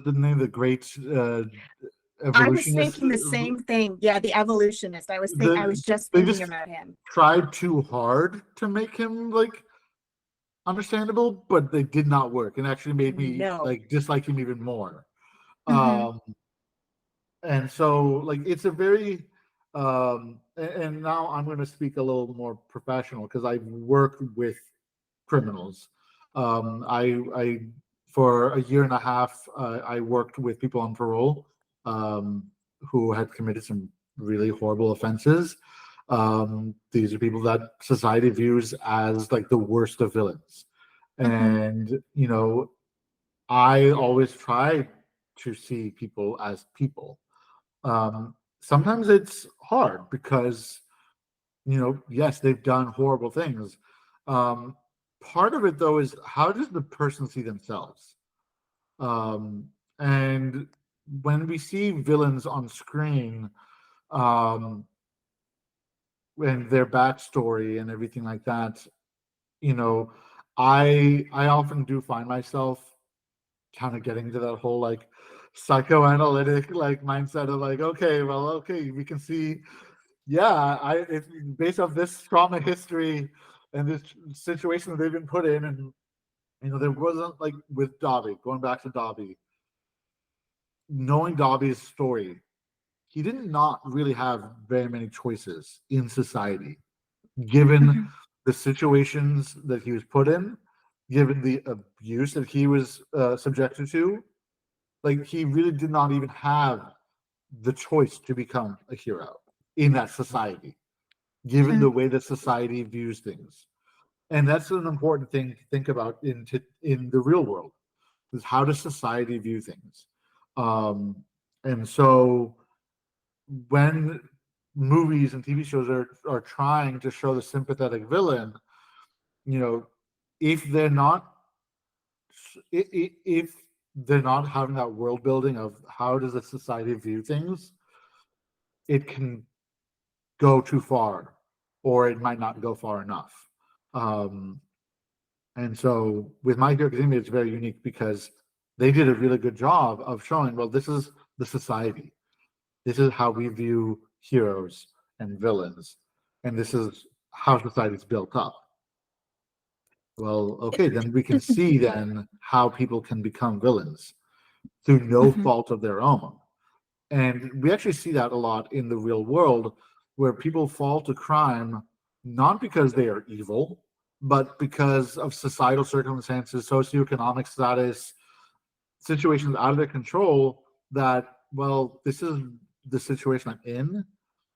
the name? The Great
I was
Evolutionist.
thinking the same thing. Yeah, the evolutionist. I was just
They
thinking
just
about him.
tried too hard to make him like understandable, but they did not work and actually made me
No.
like dislike him even more.
Mhm.
Um, and so like it's a very and now I'm going to speak a little more professional because I work with criminals. I for a year and a half I worked with people on parole, um, who had committed some really horrible offenses. These are people that society views as like the worst of villains,
Mhm.
and I always try to see people as people. Sometimes it's hard because yes, they've done horrible things. Um, Part of it though is how does the person see themselves? Um, and when we see villains on screen, um, and their backstory and everything like that, you know, I often do find myself kind of getting into that whole like psychoanalytic like mindset of like, okay, well, okay, we can see, yeah, it's based off this trauma history and this situation that they've been put in, and there wasn't like with Dobby, going back to Dobby, knowing Dobby's story, he did not really have very many choices in society, given
Mhm.
the situations that he was put in, given the abuse that he was subjected to. Like he really did not even have the choice to become a hero in that society, given the
Mhm.
way that society views things. And that's an important thing to think about in the real world, is how does society view things. And so when movies and TV shows are trying to show the sympathetic villain, you know, if they're not if they're not having that world building of how does a society view things, it can go too far, or it might not go far enough. Um, And so with My Hero Academia, it's very unique because they did a really good job of showing, well, this is the society. This is how we view heroes and villains. And this is how society is built up. Well, okay, then we can see then how people can become villains through no
Mhm.
fault of their own. And we actually see that a lot in the real world where people fall to crime not because they are evil, but because of societal circumstances, socioeconomic status, situations out of their control that, well, this is the situation I'm in,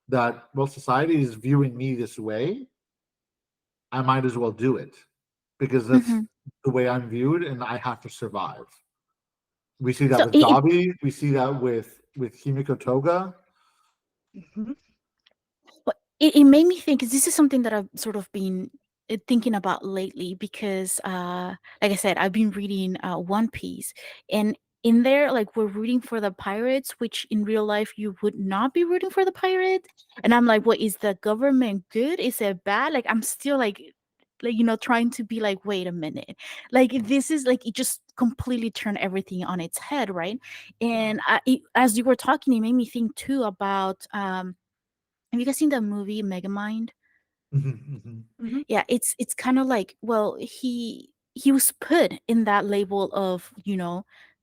that, well, society is viewing me this way. I might as well do it because that's
Mhm.
the way I'm viewed and I have to survive. We see that
So
with Dobby. We see that with Himiko Toga.
Mhm.
But it made me think, because this is something that I've sort of been thinking about lately, because like I said, I've been reading One Piece, and in there, like, we're rooting for the pirates, which in real life you would not be rooting for the pirates. And I'm like, what, is the government good? Is it bad? Like, I'm still like, trying to be like, wait a minute, like, this is like, it just completely turned everything on its head, right?
Yeah.
And as you were talking, it made me think too about have you guys seen the movie Megamind?
Mhm.
Mhm.
Yeah, it's kind of like, well, he was put in that label of,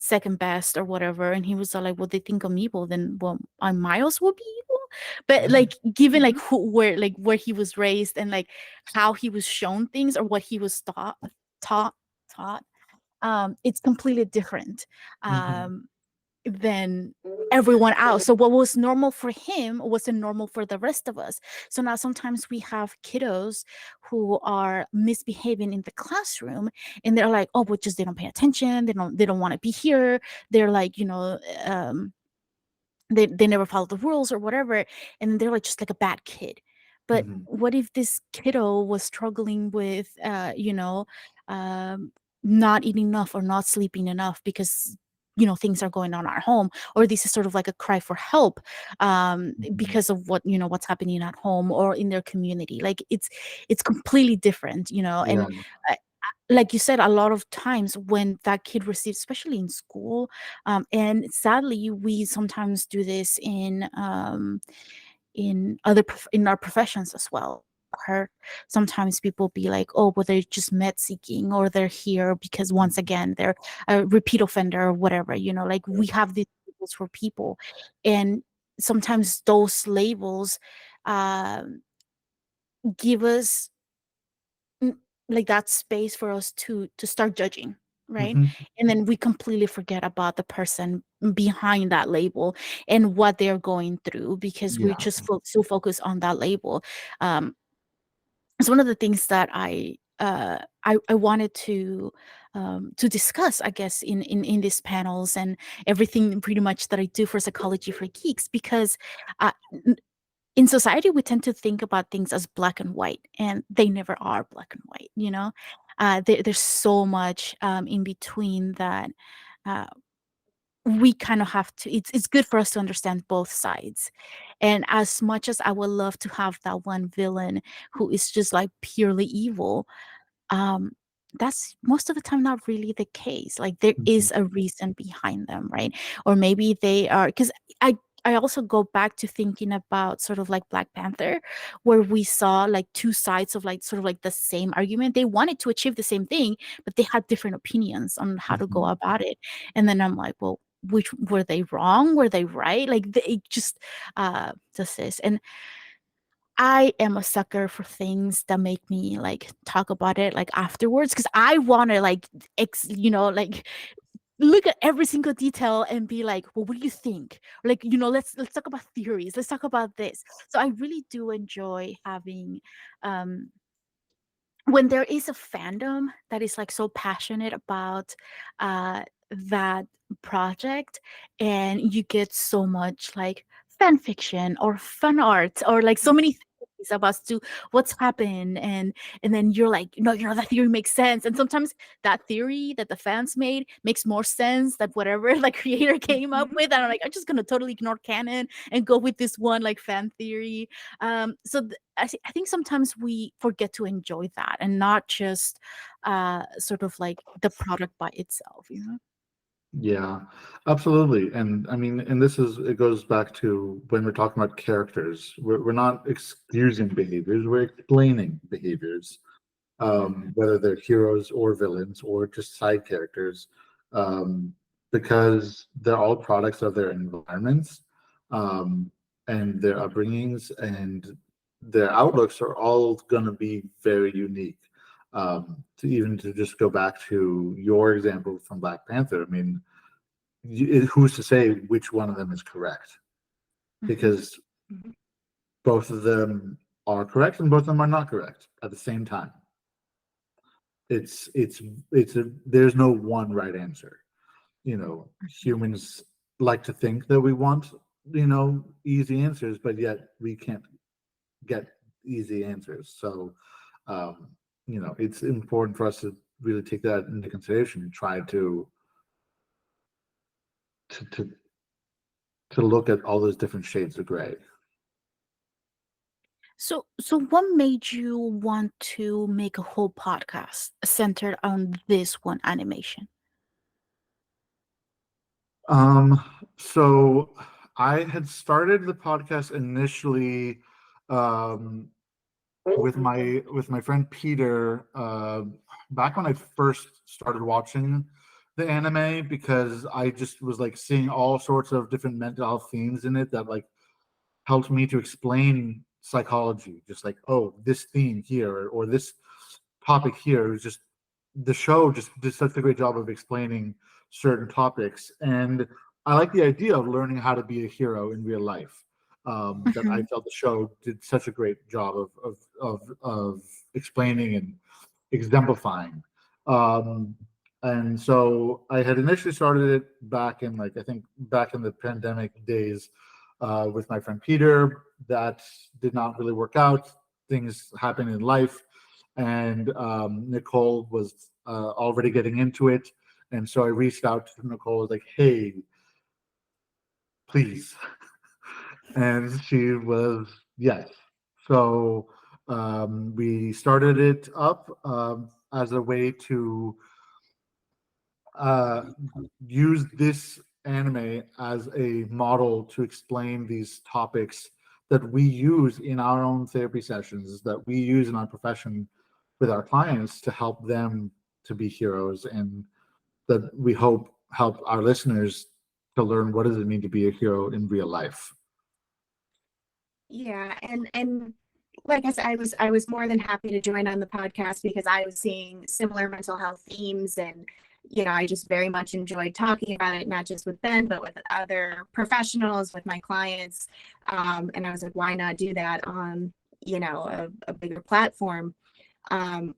second best or whatever, and he was all like, well, they think I'm evil, then, well, I might as well be evil. But
Yeah.
like, given like
Mhm.
where he was raised, and like how he was shown things, or what he was taught taught, it's completely different.
Mhm.
Um, than everyone else. So what was normal for him wasn't normal for the rest of us. So now sometimes we have kiddos who are misbehaving in the classroom, and they're like, oh, but just they don't pay attention. They don't want to be here. They're like, um, they never follow the rules or whatever, and they're like just like a bad kid. But
Mhm.
what if this kiddo was struggling with not eating enough or not sleeping enough, because things are going on at home, or this is sort of like a cry for help,
Mhm.
because of what's happening at home or in their community. Like, it's completely different,
Yeah.
and like you said, a lot of times when that kid receives, especially in school, and sadly, we sometimes do this in our professions as well. Heard sometimes people be like, "Oh, well, they're just med seeking, or they're here because once
Mhm.
again they're a repeat offender or whatever." Like, we have these labels for people, and sometimes those labels um, give us mm, like that space for us to start judging, right?
Mhm.
And then we completely forget about the person behind that label and what they're going through, because we're
Yeah.
just so focused on that label. um it's one of the things that I wanted to discuss, I guess, in these panels and everything pretty much that I do for Psychology for Geeks, because uh, in society we tend to think about things as black and white, and they never are black and white. There's so much in between that uh, we kind of have to it's good for us to understand both sides. And as much as I would love to have that one villain who is just like purely evil, um that's most of the time not really the case. Like, there
Mhm.
is a reason behind them, right? Or maybe they are, because I also go back to thinking about sort of like Black Panther, where we saw like two sides of like sort of like the same argument. They wanted to achieve the same thing, but they had different opinions on how to go
Mhm.
about it. And then I'm like, well, which were they wrong, were they right? Like, they just just this. And I am a sucker for things that make me like talk about it like afterwards, because I want to like like look at every single detail and be like, well, what do you think? Like, let's talk about theories. Let's talk about this. So I really do enjoy having um when there is a fandom that is like so passionate about that project, and you get so much like fan fiction or fan art or like so many things about what's happened, and then you're like, that theory makes sense, and sometimes that theory that the fans made makes more sense than whatever the creator came up
Mhm.
with, and I'm like, I'm just gonna totally ignore canon and go with this one like fan theory. I think sometimes we forget to enjoy that and not just sort of like the product by itself.
Yeah, absolutely. And I mean, and it goes back to when we're talking about characters. We're not excusing behaviors, we're explaining behaviors,
Mhm.
whether they're heroes or villains or just side characters, um, because they're all products of their environments, um, and their upbringings, and their outlooks are all going to be very unique. To just go back to your example from Black Panther, I mean, who's to say which one of them is correct?
Mhm.
Because both of them are correct and both of them are not correct at the same time. There's no one right answer. Humans like to think that we want easy answers, but yet we can't get easy answers. So, um, it's important for us to really take that into consideration and try to to to look at all those different shades of gray.
So what made you want to make a whole podcast centered on this one animation?
Um, so I had started the podcast initially um, with my friend Peter back when I first started watching the anime, because I just was like seeing all sorts of different mental health themes in it that like helped me to explain psychology, just like, oh, this theme here or this topic here. It was just the show just did such a great job of explaining certain topics, and I like the idea of learning how to be a hero in real life. That I
Mhm.
felt the show did such a great job of explaining and exemplifying. Um, and so I had initially started it back in, like, I think back in the pandemic days, with my friend Peter. That did not really work out. Things happen in life, and Nicole was already getting into it, and so I reached out to Nicole, like, "Hey, please," and she was yes. So we started it up as a way to uh, use this anime as a model to explain these topics that we use in our own therapy sessions, that we use in our profession with our clients, to help them to be heroes, and that we hope help our listeners to learn what does it mean to be a hero in real life.
Yeah, and like I said, I was more than happy to join on the podcast because I was seeing similar mental health themes, and I just very much enjoyed talking about it, not just with Ben, but with other professionals, with my clients. And I was like, why not do that on, a bigger platform? And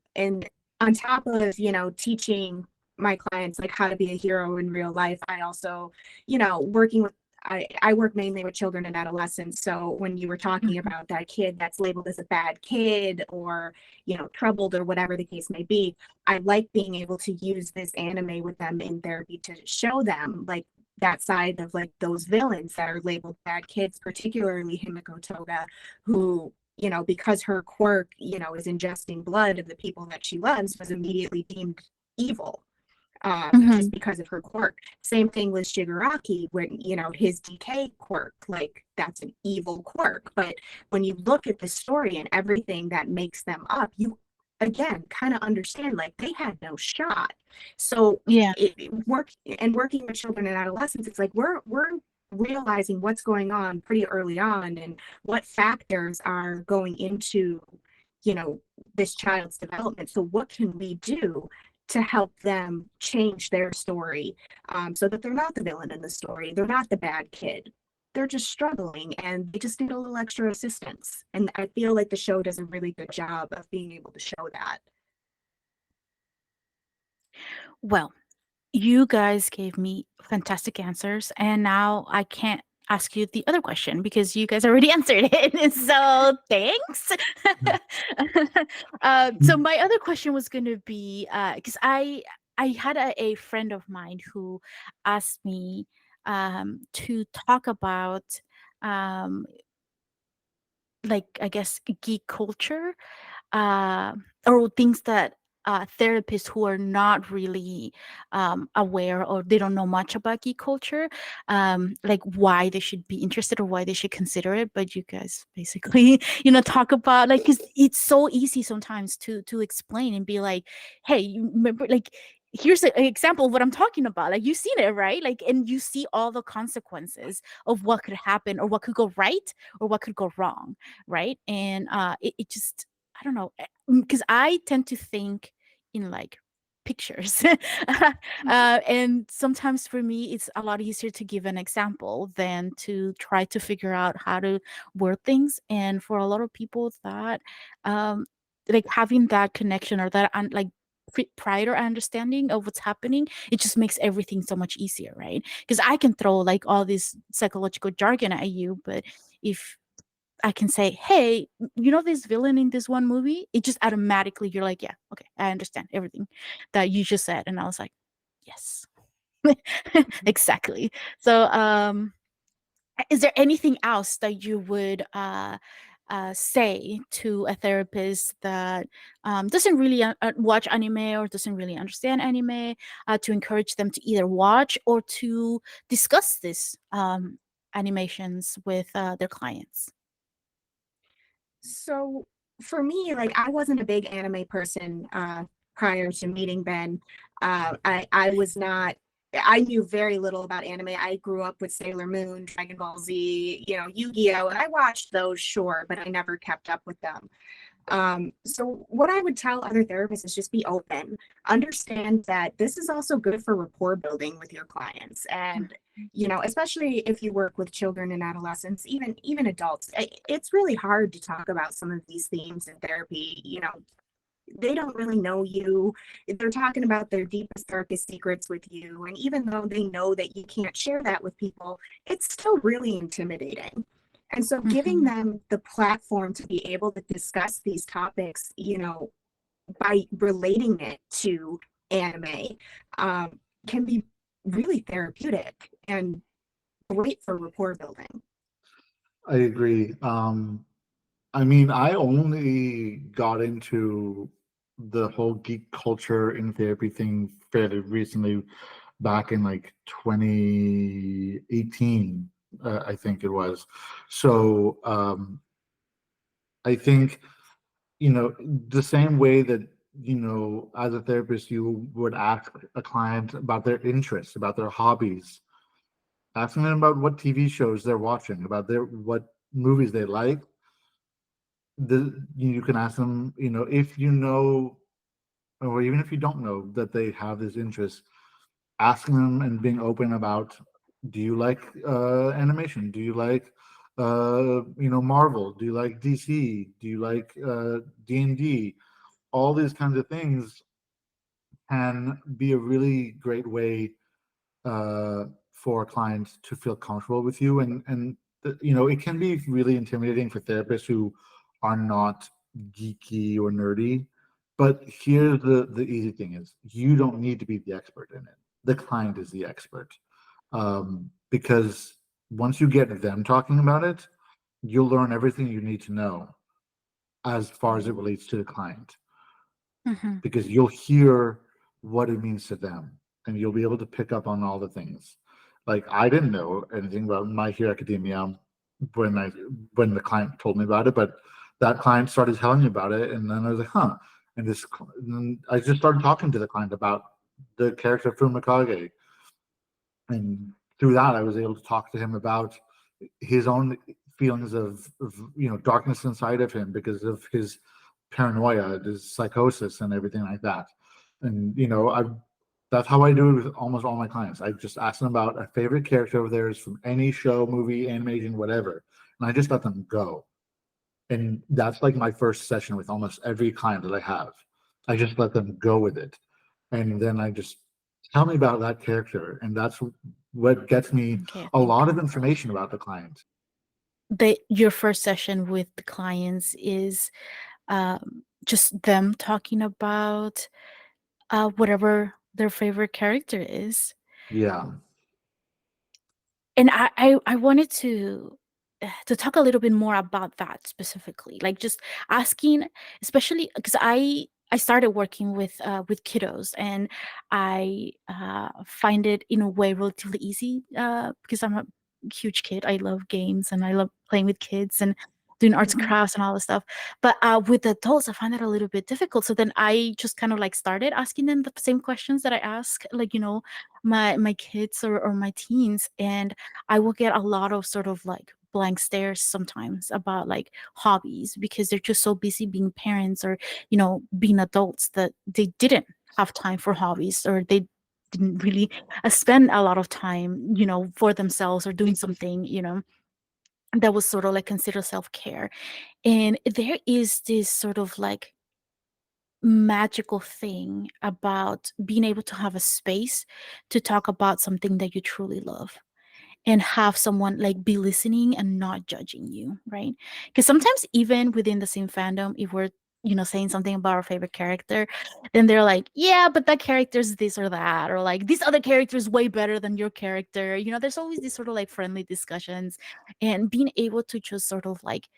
on top of, teaching my clients like how to be a hero in real life, I also, working with I work mainly with children and adolescents. So when you were talking
Mhm.
about that kid that's labeled as a bad kid or, troubled or whatever the case may be, I like being able to use this anime with them in therapy to show them like that side of like those villains that are labeled bad kids, particularly Himiko Toga, who, because her quirk, is ingesting blood of the people that she loves, was immediately deemed evil, just
Mhm.
because of her quirk. Same thing with Shigaraki, when, his decay quirk, like that's an evil quirk. But when you look at the story and everything that makes them up, you again kind of understand like they had no shot. So
Yeah.
working with children and adolescents, it's like we're realizing what's going on pretty early on and what factors are going into, you know, this child's development. So what can we do to help them change their story, so that they're not the villain in the story. They're not the bad kid. They're just struggling and they just need a little extra assistance. And I feel like the show does a really good job of being able to show that.
Well, you guys gave me fantastic answers, and now I can't ask you the other question because you guys already answered it. So thanks. So my other question was going to be because I had a friend of mine who asked me to talk about um, like, I guess, geek culture, uh, or things that therapists who are not really aware, or they don't know much about geek culture, like why they should be interested or why they should consider it. But you guys basically, talk about, like, 'cause it's so easy sometimes to explain and be like, hey, you remember, like, here's an example of what I'm talking about. Like, you've seen it, right? Like, and you see all the consequences of what could happen or what could go right or what could go wrong, right? And it just, I don't know, because I tend to think in like pictures. And sometimes for me, it's a lot easier to give an example than to try to figure out how to word things. And for a lot of people, that like having that connection or that like prior understanding of what's happening, it just makes everything so much easier, right? Because I can throw like all this psychological jargon at you, but if I can say, hey, you know this villain in this one movie, it just automatically you're like, yeah, okay, I understand everything that you just said. And I was like, yes. Exactly. So is there anything else that you would say to a therapist that doesn't really watch anime or doesn't really understand anime, to encourage them to either watch or to discuss this animations with their clients?
So for me, like I wasn't a big anime person prior to meeting Ben. I was not. I knew very little about anime. I grew up with Sailor Moon, Dragon Ball Z, Yu-Gi-Oh, and I watched those, sure, but I never kept up with them. So what I would tell other therapists is just be open. Understand that this is also good for rapport building with your clients. And, especially if you work with children and adolescents, even adults, it's really hard to talk about some of these themes in therapy. They don't really know you. They're talking about their deepest, darkest secrets with you. And even though they know that you can't share that with people, it's still really intimidating. And so giving
Mhm.
them the platform to be able to discuss these topics, by relating it to anime, can be really therapeutic and great for rapport building.
I agree. I mean, I only got into the whole geek culture in therapy thing fairly recently, back in like 2018, I think it was. So I think, the same way that, as a therapist, you would ask a client about their interests, about their hobbies, asking them about what TV shows they're watching, about what movies they like. You can ask them, if you know, or even if you don't know that they have this interest, asking them and being open about, do you like animation? Do you like Marvel? Do you like DC? Do you like D&D? All these kinds of things can be a really great way for clients to feel comfortable with you, and it can be really intimidating for therapists who are not geeky or nerdy. But here's the easy thing: is you don't need to be the expert in it. The client is the expert, because once you get them talking about it, you'll learn everything you need to know as far as it relates to the client,
Mhm.
because you'll hear what it means to them, and you'll be able to pick up on all the things. Like, I didn't know anything about My Hero Academia when the client told me about it, but that client started telling me about it, and then I was like, huh. And I just started talking to the client about the character Fumikage, and through that I was able to talk to him about his own feelings of darkness inside of him because of his paranoia, his psychosis, and everything like that. And I that's how I do it with almost all my clients. I just ask them about a favorite character of theirs from any show, movie, animation, whatever, and I just let them go. And that's like my first session with almost every client that I have. I just let them go with it, and then I just tell me about that character, and that's what gets me
Okay, I
a
think
lot of information about the client.
your first session with the clients is just them talking about whatever their favorite character is.
Yeah,
And I wanted to talk a little bit more about that specifically, like just asking, especially because I started working with kiddos, and I find it in a way relatively easy because I'm a huge kid. I love games and I love playing with kids and doing arts and
Mhm.
crafts and all this stuff. But with adults, I find that a little bit difficult. So then I just kind of like started asking them the same questions that I ask, like my kids or my teens, and I will get a lot of sort of like blank stares sometimes about like hobbies because they're just so busy being parents or being adults that they didn't have time for hobbies, or they didn't really spend a lot of time for themselves or doing something that was sort of like considered self-care. And there is this sort of like magical thing about being able to have a space to talk about something that you truly love and have someone like be listening and not judging you, right? Because sometimes even within the same fandom, if we're saying something about our favorite character, then they're like, yeah, but that character's this or that, or like this other character is way better than your character. There's always these sort of like friendly discussions, and being able to just sort of like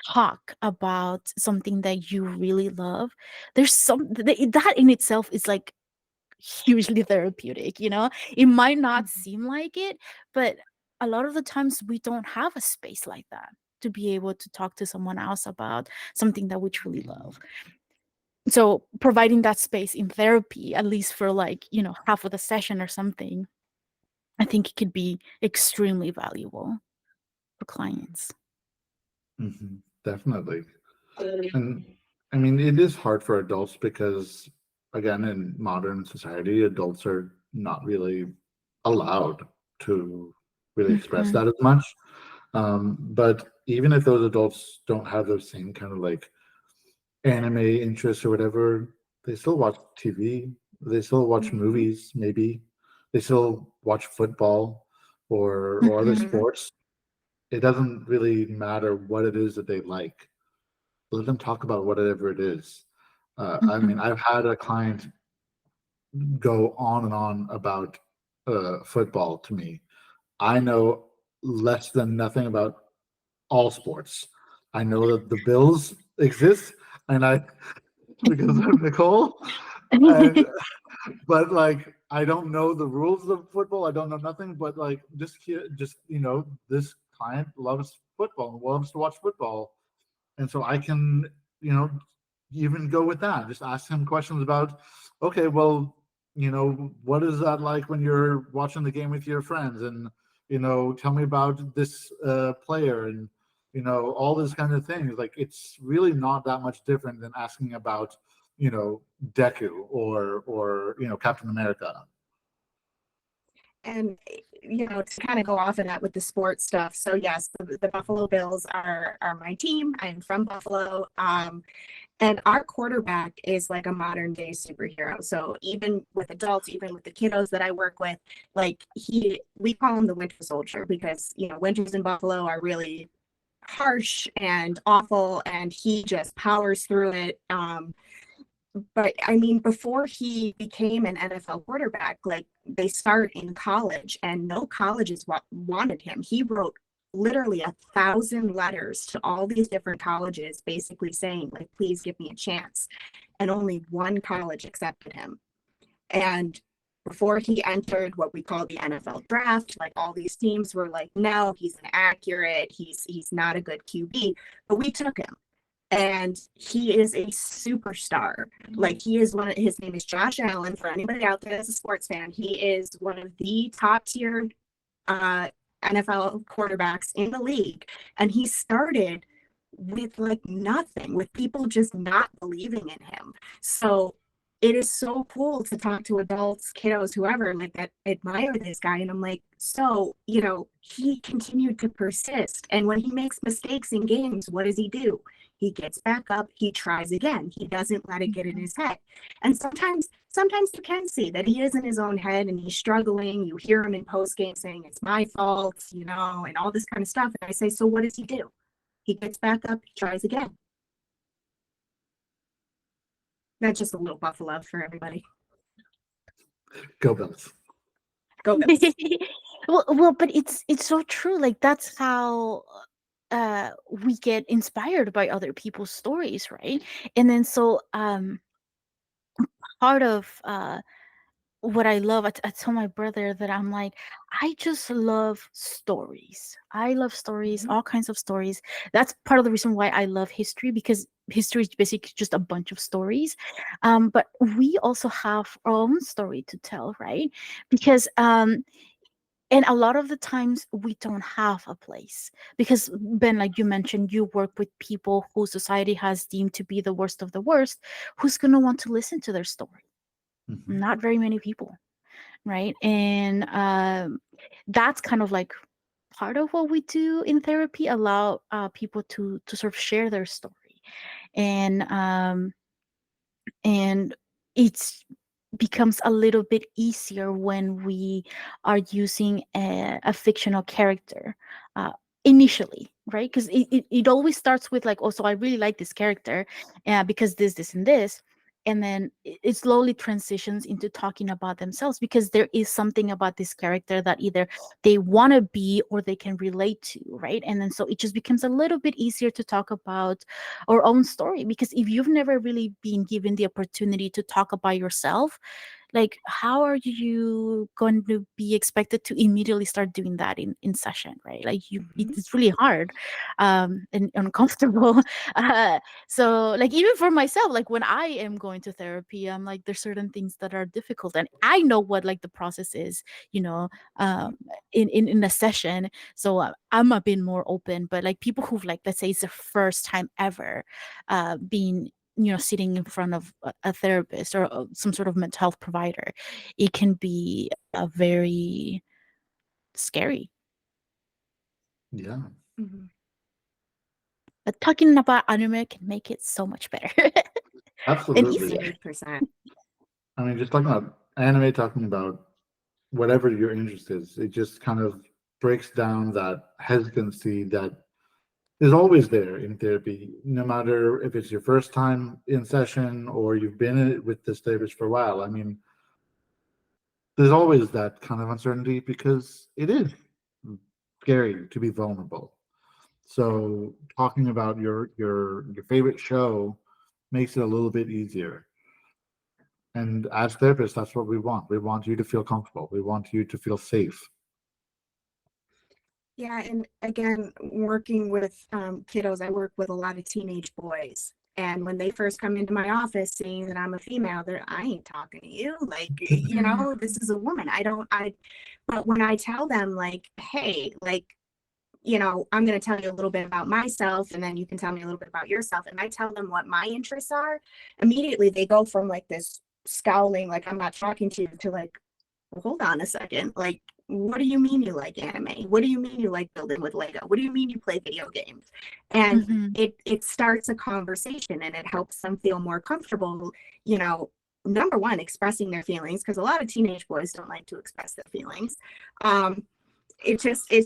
talk about something that you really love, there's that in itself is like hugely therapeutic. It might not
Mhm.
seem like it, but a lot of the times we don't have a space like that to be able to talk to someone else about something that we truly love. So providing that space in therapy, at least for like half of the session or something, I think it could be extremely valuable for clients.
Definitely. And I mean, it is hard for adults because, again, in modern society, adults are not really allowed to really express
Mhm.
that as much. But even if those adults don't have those same kind of like anime interests or whatever, they still watch TV, they still watch
Mhm.
movies, maybe they still watch football or other
Mhm.
Mhm.
sports. It doesn't really matter what it is that they like. Let them talk about whatever it is. I mean,
Mhm.
I've had a client go on and on about football to me. I know less than nothing about all sports. I know that the Bills exist, and I because of Nicole, and but like I don't know the rules of football. I don't know nothing, but like just this client loves football and loves to watch football, and so I can you know even go with that. Just ask him questions about, okay, well, what is that like when you're watching the game with your friends, and tell me about this player, and all these kind of things. Like it's really not that much different than asking about Deku or Captain America.
And to kind of go off of that with the sports stuff. So yes, the Buffalo Bills are my team. I'm from Buffalo. And our quarterback is like a modern day superhero. So even with adults, even with the kiddos that I work with, like we call him the Winter Soldier because winters in Buffalo are really harsh and awful, and he just powers through it. But I mean, before he became an NFL quarterback, like they start in college, and no colleges wanted him. He wrote literally 1,000 letters to all these different colleges, basically saying, like, please give me a chance. And only one college accepted him. And before he entered what we call the NFL draft, like all these teams were like, no, he's inaccurate, he's not a good QB. But we took him, and he is a superstar. Like he is his name is Josh Allen. For anybody out there that's a sports fan, he is one of the top tier uh, NFL quarterbacks in the league, and he started with like nothing, with people just not believing in him. So it is so cool to talk to adults, kiddos, whoever, like that admire this guy. And I'm like, so, he continued to persist. And when he makes mistakes in games, what does he do? He gets back up, he tries again. He doesn't let it get in his head. And sometimes you can see that he is in his own head and he's struggling. You hear him in post game saying, it's my fault, and all this kind of stuff. And I say, so what does he do? He gets back up, he tries again. That's just a little buffalo for everybody.
Go Bills.
Go Bills.
well, but it's so true. Like that's how we get inspired by other people's stories, right? And then so part of what I love, I tell my brother that I'm like, I just love stories. I love stories,
Mhm.
all kinds of stories. That's part of the reason why I love history, because history is basically just a bunch of stories. But we also have our own story to tell, right? Because and a lot of the times we don't have a place because, Ben, like you mentioned, you work with people who society has deemed to be the worst of the worst. Who's going to want to listen to their story?
Mhm.
Not very many people, right? And that's kind of like part of what we do in therapy, allow people to sort of share their story. And and it's becomes a little bit easier when we are using a fictional character uh, initially, right? Because it always starts with like, oh, so I really like this character because this and this, and then it slowly transitions into talking about themselves because there is something about this character that either they want to be or they can relate to, right? And then so it just becomes a little bit easier to talk about our own story, because if you've never really been given the opportunity to talk about yourself, like how are you going to be expected to immediately start doing that in session, right? Like it's really hard and uncomfortable. uh, so like even for myself, like when I am going to therapy, I'm like there's certain things that are difficult and I know what like the process is, you know, um in a session. So I'm a bit more open, but like people who've like, let's say it's the first time ever being, you know, sitting in front of a therapist or some sort of mental health provider, it can be a very scary.
Yeah,
Mhm.
But talking about anime can make it so much better and
absolutely.
easier.
100%.
I mean, just talking about anime, talking about whatever your interest is, it just kind of breaks down that hesitancy that is always there in therapy, no matter if it's your first time in session or you've been in it with this therapist for a while. I mean, there's always that kind of uncertainty because it is scary to be vulnerable. So talking about your favorite show makes it a little bit easier. And as therapists, that's what we want. We want you to feel comfortable. We want you to feel safe.
Yeah, and again, working with kiddos, I work with a lot of teenage boys. And when they first come into my office, seeing that I'm a female, they're, I ain't talking to you. Like, you
Mhm.
know, this is a woman. But when I tell them, like, hey, like, you know, I'm going to tell you a little bit about myself, and then you can tell me a little bit about yourself. And I tell them what my interests are, immediately they go from like this scowling, like, I'm not talking to you, to like, well, hold on a second. Like, what do you mean you like anime? What do you mean you like building with Lego? What do you mean you play video games? And
Mhm.
it starts a conversation and it helps them feel more comfortable, you know, number one, expressing their feelings, because a lot of teenage boys don't like to express their feelings. Um, it's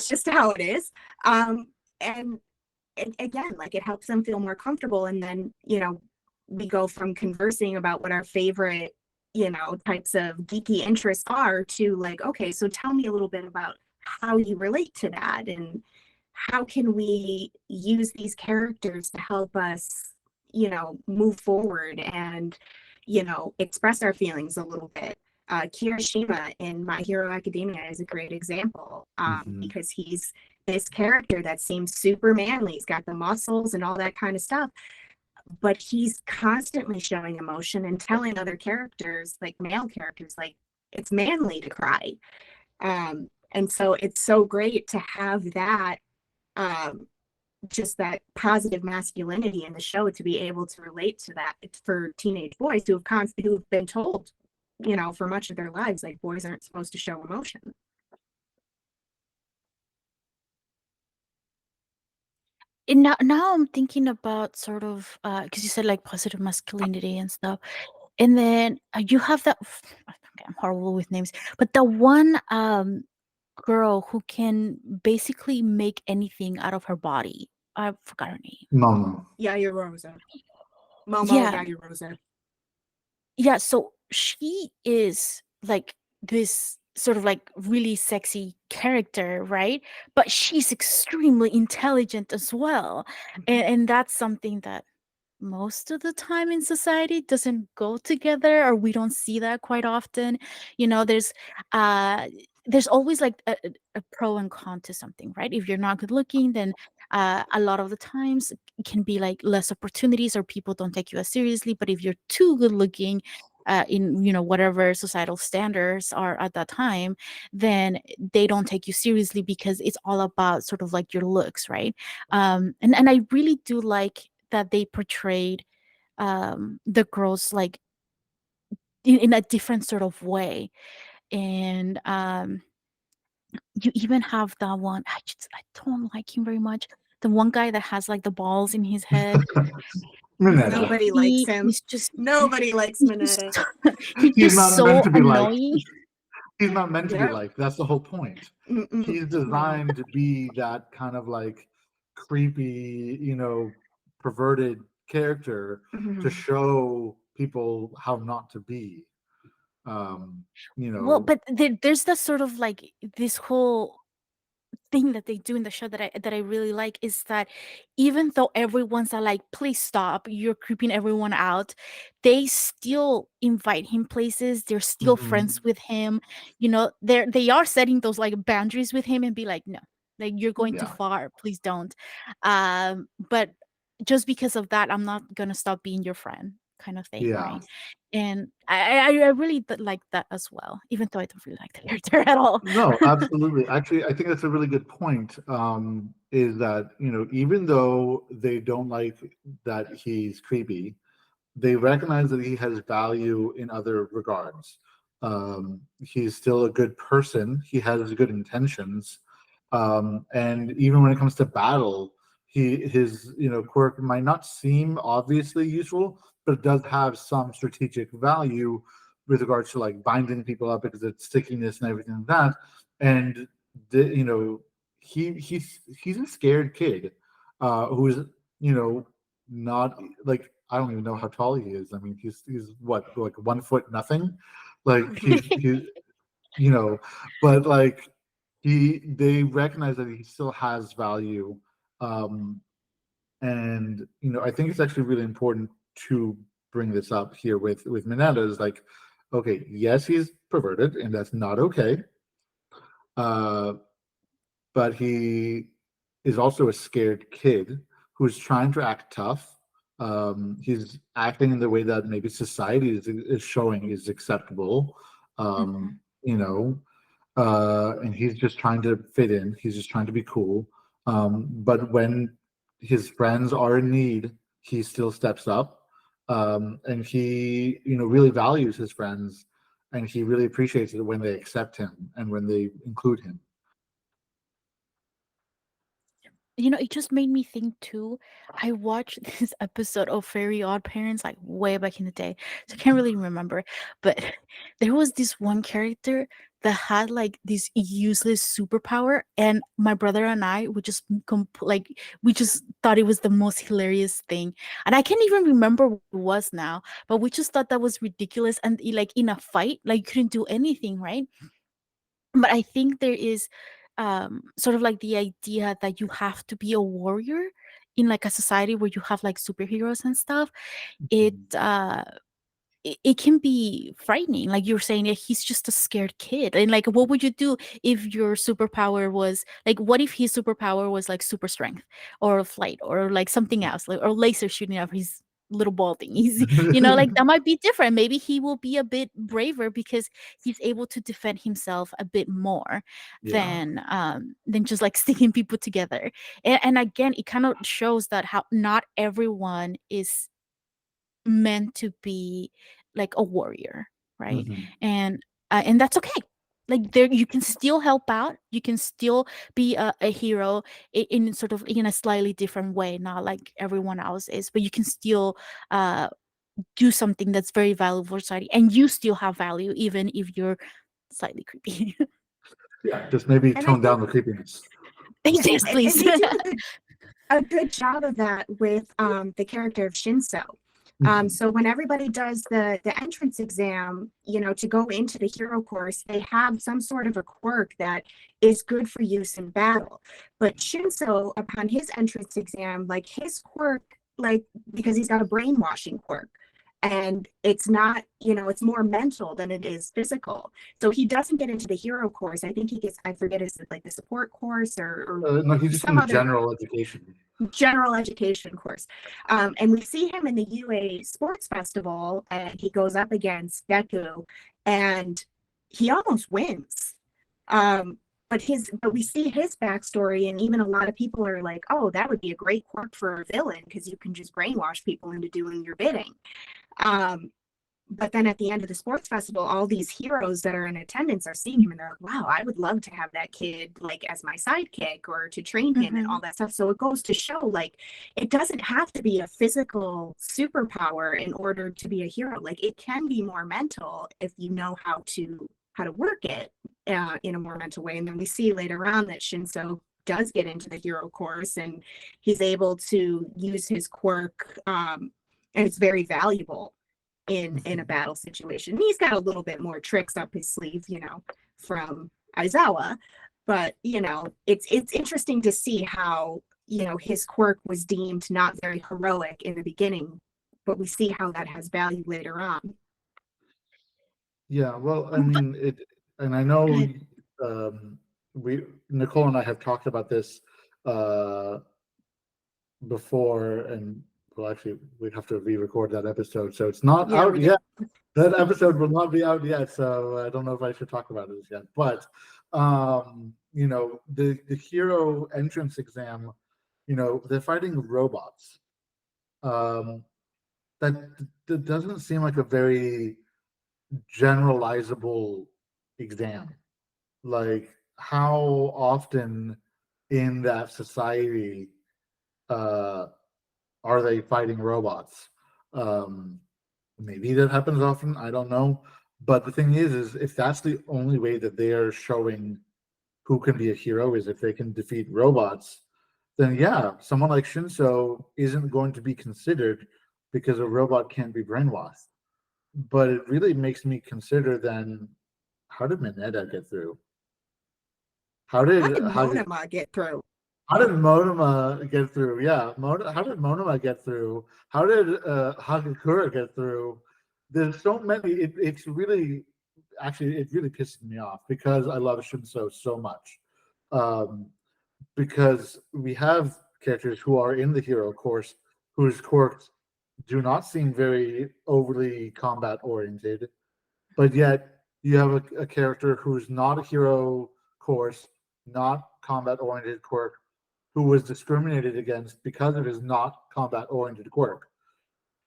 just how it is. Um, and again, like it helps them feel more comfortable. And then, you know, we go from conversing about what our favorite, you know, types of geeky interests are to like, okay, so tell me a little bit about how you relate to that, and how can we use these characters to help us, you know, move forward and, you know, express our feelings a little bit. Kirishima in My Hero Academia is a great example,
Mhm.
because he's this character that seems super manly. He's got the muscles and all that kind of stuff, but he's constantly showing emotion and telling other characters, like male characters, like it's manly to cry. And so it's so great to have that, um, just that positive masculinity in the show, to be able to relate to that for teenage boys who've been told, you know, for much of their lives, like boys aren't supposed to show emotion.
And now I'm thinking about sort of because you said like positive masculinity and stuff, and then you have that. Okay, I'm horrible with names, but the one girl who can basically make anything out of her body. I forgot her name.
Momo.
Yaya Rosa. Momo
Yeah,
Yaya Rosa.
yeah. So she is like this sort of like really sexy character, right? But she's extremely intelligent as well, and that's something that most of the time in society doesn't go together, or we don't see that quite often. You know, uh there's always like a pro and con to something, right? If you're not good looking, then a lot of the times it can be like less opportunities or people don't take you as seriously. But if you're too good looking, in, you know, whatever societal standards are at that time, then they don't take you seriously because it's all about sort of like your looks, right? And I really do like that they portrayed the girls like in a different sort of way. And you even have that one. I don't like him very much. The one guy that has like the balls in his head.
Mineta.
Nobody likes him.
He's just
Nobody likes
he's
Mineta.
just he's
He's
just
not meant
so
to be liked.
annoying.
He's not meant to be
Yep.
liked. That's the whole point.
Mm-mm.
He's
No.
designed to be that kind of like creepy, perverted character to
Mhm.
show people how not to be.
Well, but there's the sort of like this whole thing that they do in the show that I really like is that even though everyone's like, please stop, you're creeping everyone out, they still invite him places. They're still
mhm,
friends with him. They are setting those like boundaries with him and be like, no, like you're going too
yeah,
far. Please don't. But just because of that, I'm not gonna stop being your friend, kind of thing,
yeah.
right? And I really like that as well, even though I don't really like the character at all.
No, absolutely. Actually, I think that's a really good point. Is that, even though they don't like that he's creepy, they recognize that he has value in other regards. He's still a good person. He has good intentions, and even when it comes to battle, his quirk might not seem obviously useful, but it does have some strategic value with regards to like binding people up because it's stickiness and everything like that. And he's a scared kid who's not like I don't even know how tall he is. I mean, he's what, like 1 foot nothing, like he's you know, but like they recognize that he still has value, um, and I think it's actually really important to bring this up here with Mineta is like, okay, yes, he's perverted, and that's not okay. Uh, but he is also a scared kid who's trying to act tough. He's acting in the way that maybe society is showing is acceptable. Um,
Mhm.
you know, and he's just trying to fit in. He's just trying to be cool. But when his friends are in need, he still steps up, and he, really values his friends, and he really appreciates it when they accept him and when they include him.
It just made me think too. I watched this episode of Very Odd Parents like way back in the day, so I can't really remember. But there was this one character that had like this useless superpower, and my brother and I would just like we just thought it was the most hilarious thing. And I can't even remember what it was now, but we just thought that was ridiculous. And like in a fight, like you couldn't do anything, right? But I think there is sort of like the idea that you have to be a warrior in like a society where you have like superheroes and stuff. It it can be frightening, like you're saying, he's just a scared kid. And like, what would you do if your superpower was like, what if his superpower was like super strength or flight or like something else, like, or laser shooting out of his little ball thing? He's, like that might be different. Maybe he will be a bit braver because he's able to defend himself a bit more
Yeah.
than just like sticking people together. And again, it kind of shows that how not everyone is meant to be like a warrior, right?
Mhm.
And that's okay. Like there, you can still help out. You can still be a hero in sort of in a slightly different way, not like everyone else is. But you can still uh, do something that's very valuable for society, and you still have value even if you're slightly creepy.
Yeah, just maybe
And I
tone down
think
the creepiness.
Yes,
and
please.
they do a good job of that with the character of Shinso.
Mhm.
So when everybody does the entrance exam, to go into the hero course, they have some sort of a quirk that is good for use in battle. But Shinso, upon his entrance exam, like his quirk, like because he's got a brainwashing quirk, and it's not, it's more mental than it is physical. So he doesn't get into the hero course. I think he gets, I forget, is it like the support course or
No, he's just in
some
the
other
general education.
general education course. And we see him in the UA Sports Festival, and he goes up against Deku, and he almost wins. But we see his backstory, and even a lot of people are like, "Oh, that would be a great quirk for a villain because you can just brainwash people into doing your bidding." Um, But then at the end of the sports festival, all these heroes that are in attendance are seeing him and they're like, wow, I would love to have that kid like as my sidekick or to train him and
Mm-hmm.
all that stuff. So it goes to show like it doesn't have to be a physical superpower in order to be a hero. Like it can be more mental if you know how to work it in a more mental way. And then we see later on that Shinso does get into the hero course and he's able to use his quirk and it's very valuable in a battle situation. He's got a little bit more tricks up his sleeve, from Aizawa, but it's interesting to see how his quirk was deemed not very heroic in the beginning, but we see how that has value later on.
Yeah, well, I
But
mean, and I
go
know
ahead.
um, we Nicole and I have talked about this uh, before, and well, actually, we have to re-record that episode, so it's not
Yeah,
out
we do.
yet. That episode will not be out yet, so I don't know if I should talk about it yet. But the hero entrance exam, they're fighting robots. Um, that that doesn't seem like a very generalizable exam. Like, how often in that society uh, are they fighting robots? Um, Maybe that happens often. I don't know. But the thing is if that's the only way that they are showing who can be a hero is if they can defeat robots, then yeah, someone like Shinso isn't going to be considered because a robot can't be brainwashed. But it really makes me consider then how did Mineta get through? How
How
did
did
how
Monoma get through?
How did Monoma get through? Yeah, how did Monoma get through? How did Hagakura get through? There's so many. It's really, actually, it really pisses me off because I love Shinso so much. Um, because we have characters who are in the hero course whose quirks do not seem very overly combat oriented, but yet you have a character who's not a hero course, not combat oriented quirk, who was discriminated against because of his not combat oriented quirk.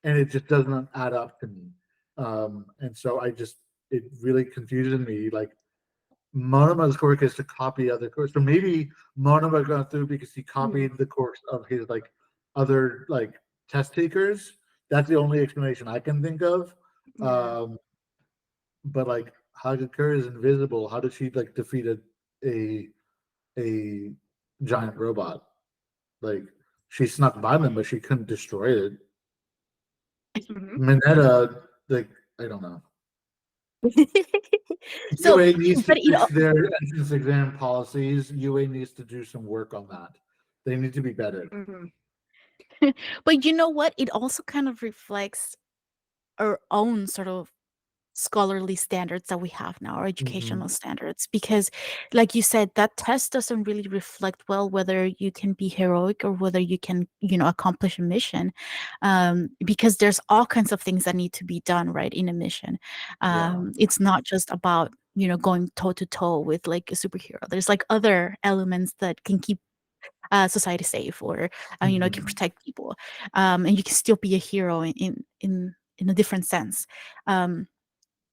And it just doesn't add up to me. And so it really confuses me. Like, Monoma's quirk is to copy other quirks. So maybe Monoma got through because he
Mhm.
copied the quirks of his like other like test takers. That's the only explanation I can think of.
Yeah.
Um, but like Hagakure is invisible. How did she like defeat a a giant robot? Like, she snuck by them, but she couldn't destroy it.
Mhm.
Mineta, like, I don't know.
So,
UA needs to
but
fix their entrance exam policies. UA needs to do some work on that. They need to be better.
Mhm.
but you know what? It also kind of reflects our own sort of scholarly standards that we have now, our
Mm-hmm.
educational standards, because like you said, that test doesn't really reflect well whether you can be heroic or whether you can, accomplish a mission, because there's all kinds of things that need to be done right in a mission.
Yeah.
It's not just about going toe to toe with like a superhero. There's like other elements that can keep society safe, or can
Mm-hmm.
protect people, and you can still be a hero in a different sense.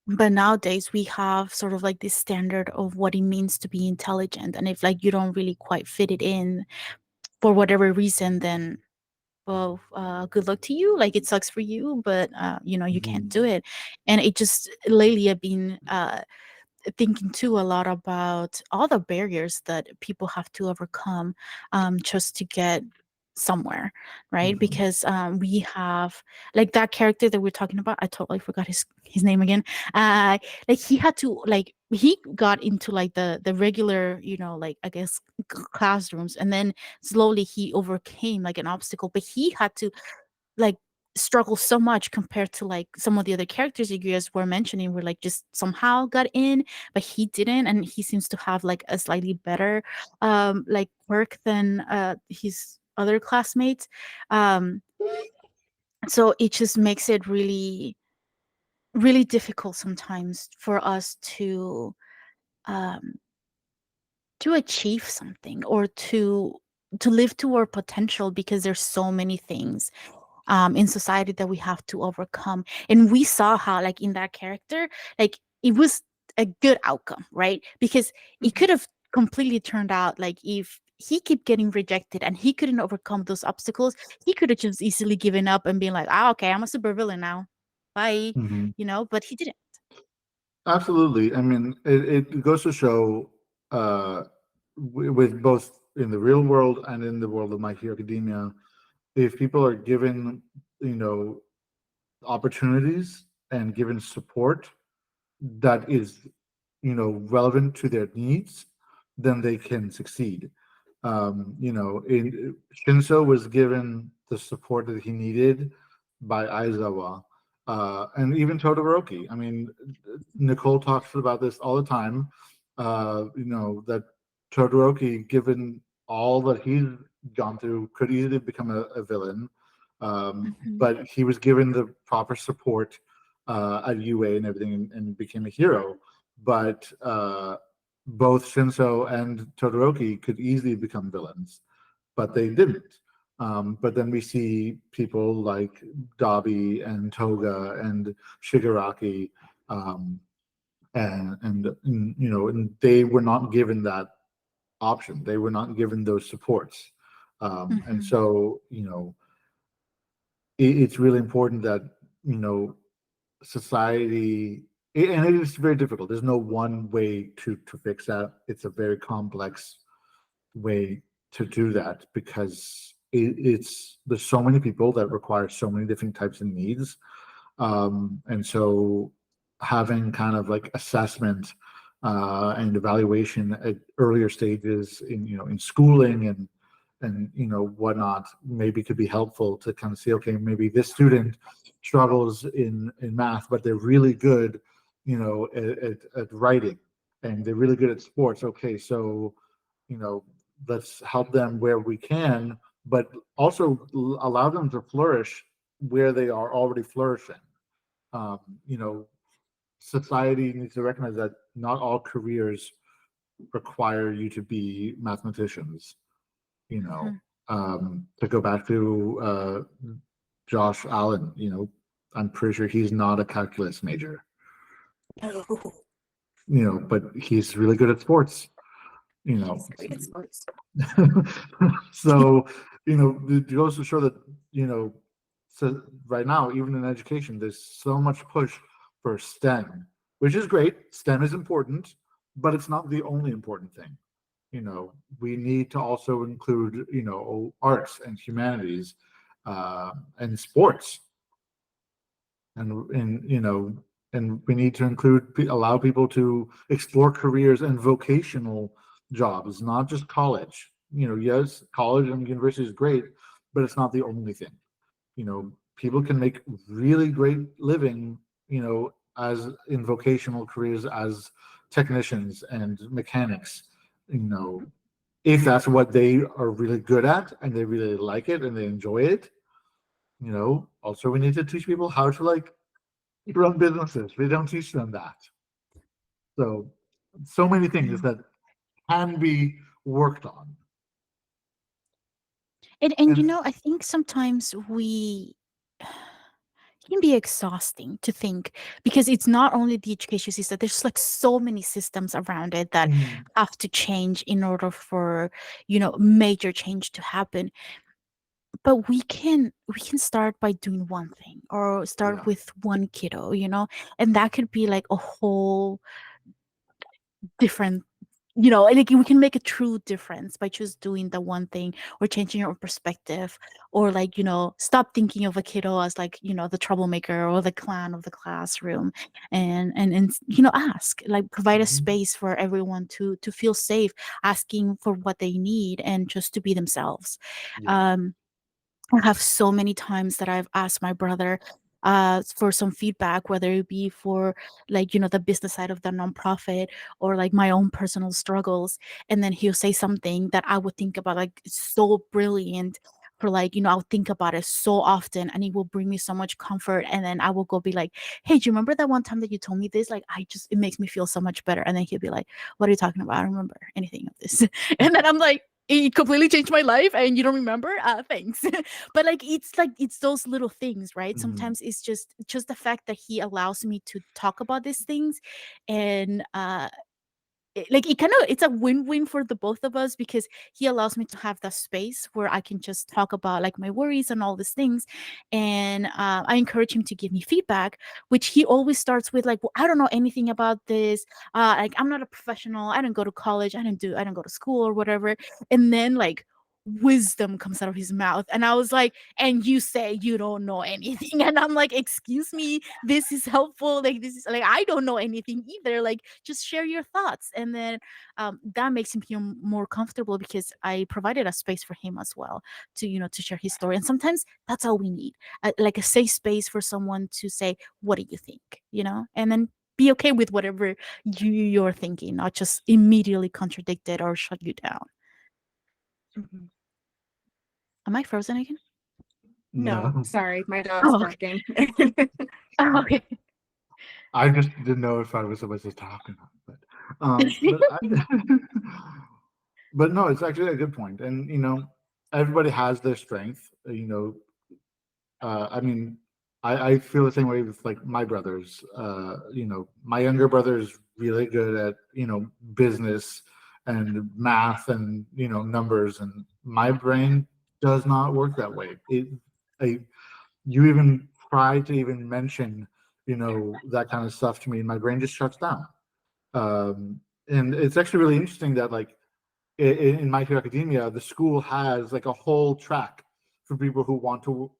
But nowadays we have sort of like this standard of what it means to be intelligent, and if like you don't really quite fit it in for whatever reason, then well, good luck to you, like it sucks for you, but you can't
Mm-hmm.
do it. And it just lately I've been thinking too a lot about all the barriers that people have to overcome, just to get somewhere, right?
Mm-hmm.
Because we have like that character that we're talking about. I totally forgot his name again. Like he had to, like he got into like the regular, like I guess classrooms, and then slowly he overcame like an obstacle, but he had to like struggle so much compared to like some of the other characters you guys were mentioning, were like just somehow got in, but he didn't, and he seems to have like a slightly better like work than his other classmates. um so it just makes it really really difficult sometimes for us um to achieve something, or to live to our potential, because there's so many things in society that we have to overcome. And we saw how, like, in that character, like, it was a good outcome, right? Because it
Mhm.
could have completely turned out like, if he kept getting rejected and he couldn't overcome those obstacles, he could have just easily given up and been like, ah, okay, I'm a supervillain now, bye,
Mhm.
but he didn't.
Absolutely. I mean, it goes to show, uh, with both in the real world and in the world of My Hero Academia, if people are given, you know, opportunities and given support that is, relevant to their needs, then they can succeed. Shinso was given the support that he needed by Aizawa, and even Todoroki. I mean, Nicole talks about this all the time. That Todoroki, given all that he's gone through, could easily become a villain,
Mhm.
but he was given the proper support at UA and everything, and became a hero. But both Shinso and Todoroki could easily become villains, but they didn't. But then we see people like Dabi and Toga and Shigaraki, um, and they were not given that option. They were not given those supports, and
Mhm.
so it's really important that society, and it is very difficult. There's no one way to fix that. It's a very complex way to do that, because it's there's so many people that require so many different types of needs, and so having kind of like assessment and evaluation at earlier stages in schooling and whatnot, maybe could be helpful to kind of see, okay, maybe this student struggles in math, but they're really good at writing, and they're really good at sports. Okay, so you know let's help them where we can, but also allow them to flourish where they are already flourishing. um, you know Society needs to recognize that not all careers require you to be mathematicians. you know
Mhm.
to go back to Josh Allen, I'm pretty sure he's not a calculus major,
Oh,
but he's really good at sports. you
he's
know
great at sports.
so it goes to show that you know so right now, even in education, there's so much push for STEM, which is great. STEM is important, but it's not the only important thing. We need to also include arts and humanities, and sports, and we need to allow people to explore careers and vocational jobs, not just college. Yes, college and university is great, but it's not the only thing. People can make really great living, as in vocational careers as technicians and mechanics. you know if that's what they are really good at and they really like it and they enjoy it. Also, we need to teach people how to like run businesses. We don't teach them that. So many things
Mhm.
that can be worked on.
And
And
I think sometimes we it can be exhausting to think, because it's not only the education system, there's like so many systems around it that
mm,
have to change in order for major change to happen. But we can start by doing one thing, or start
yeah,
with one kiddo, and that could be like a whole different, like we can make a true difference by just doing the one thing, or changing your perspective, or like stop thinking of a kiddo as like the troublemaker or the clown of the classroom, and ask, like, provide a
mhm,
space for everyone to feel safe, asking for what they need, and just to be themselves.
yeah,
um I have so many times that I've asked my brother for some feedback, whether it be for, like, the business side of the nonprofit, or like my own personal struggles. And then he'll say something that I would think about, like, it's so brilliant. For, like, I'll think about it so often, and it will bring me so much comfort. And then I will go be like, hey, do you remember that one time that you told me this? Like, it makes me feel so much better. And then he'll be like, what are you talking about? I don't remember anything of this. And then I'm like, it completely changed my life and you don't remember, thanks. But like it's those little things, right?
Mhm.
Sometimes it's just the fact that he allows me to talk about these things. And like it kind of it's a win-win for the both of us, because he allows me to have that space where I can just talk about like my worries and all these things. And I encourage him to give me feedback, which he always starts with like, well, I don't know anything about this, like I'm not a professional, I didn't go to college, I didn't go to school or whatever. And then like wisdom comes out of his mouth, and I was like, and you say you don't know anything. And I'm like, excuse me, this is helpful, like this is like, I don't know anything either, like just share your thoughts. And then that makes him feel more comfortable, because I provided a space for him as well to, to share his story. And sometimes that's all we need, like a safe space for someone to say, what do you think, and then be okay with whatever you're thinking, not just immediately contradict it or shut you down.
Mhm.
Am I frozen again?
No,
No,
sorry, my dog's
Oh, okay.
barking.
Oh, okay.
I just didn't know if I was supposed to talk or not. But but no, it's actually a good point. And everybody has their strength. I mean, I feel the same way with like my brothers. My younger brother is really good at business and math and numbers, and my brain does not work that way. I, you even try to even mention that kind of stuff to me, and my brain just shuts down. Um, and it's actually really interesting that like in My Hero Academia, the school has like a whole track for people who want to,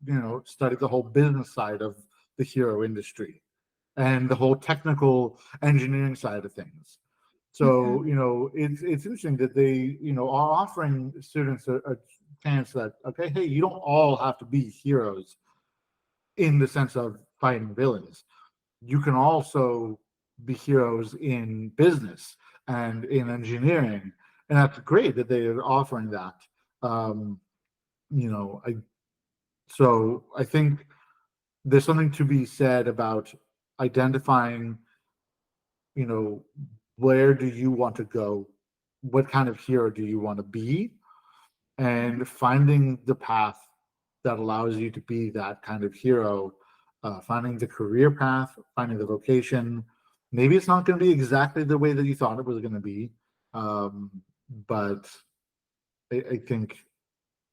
study the whole business side of the hero industry and the whole technical engineering side of things. So,
Mhm.
it's interesting that they, are offering students a chance that, okay, hey, you don't all have to be heroes in the sense of fighting villains. You can also be heroes in business and in engineering, and that's great that they are offering that. Um, I so I think there's something to be said about identifying, you know, where do you want to go, what kind of hero do you want to be, and finding the path that allows you to be that kind of hero, finding the career path, finding the vocation. Maybe it's not going to be exactly the way that you thought it was going to be, um, but I think,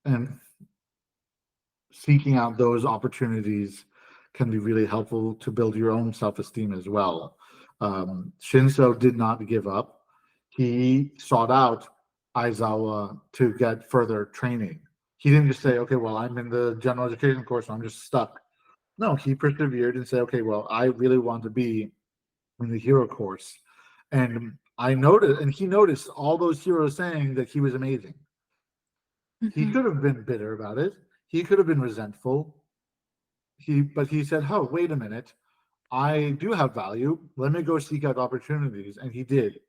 and seeking out those opportunities can be really helpful to build your own self-esteem as well. Shinso did not give up. He sought out Aizawa to get further training. He didn't just say, okay, well, I'm in the general education course, so I'm just stuck. No, he persevered and said, okay, well, I really want to be in the hero course. And I noticed, and he noticed all those heroes saying that he was amazing. He
Mhm.
could have been bitter about it. He could have been resentful. But he said, "Oh, wait a minute. I do have value. Let me go seek out opportunities." And he did.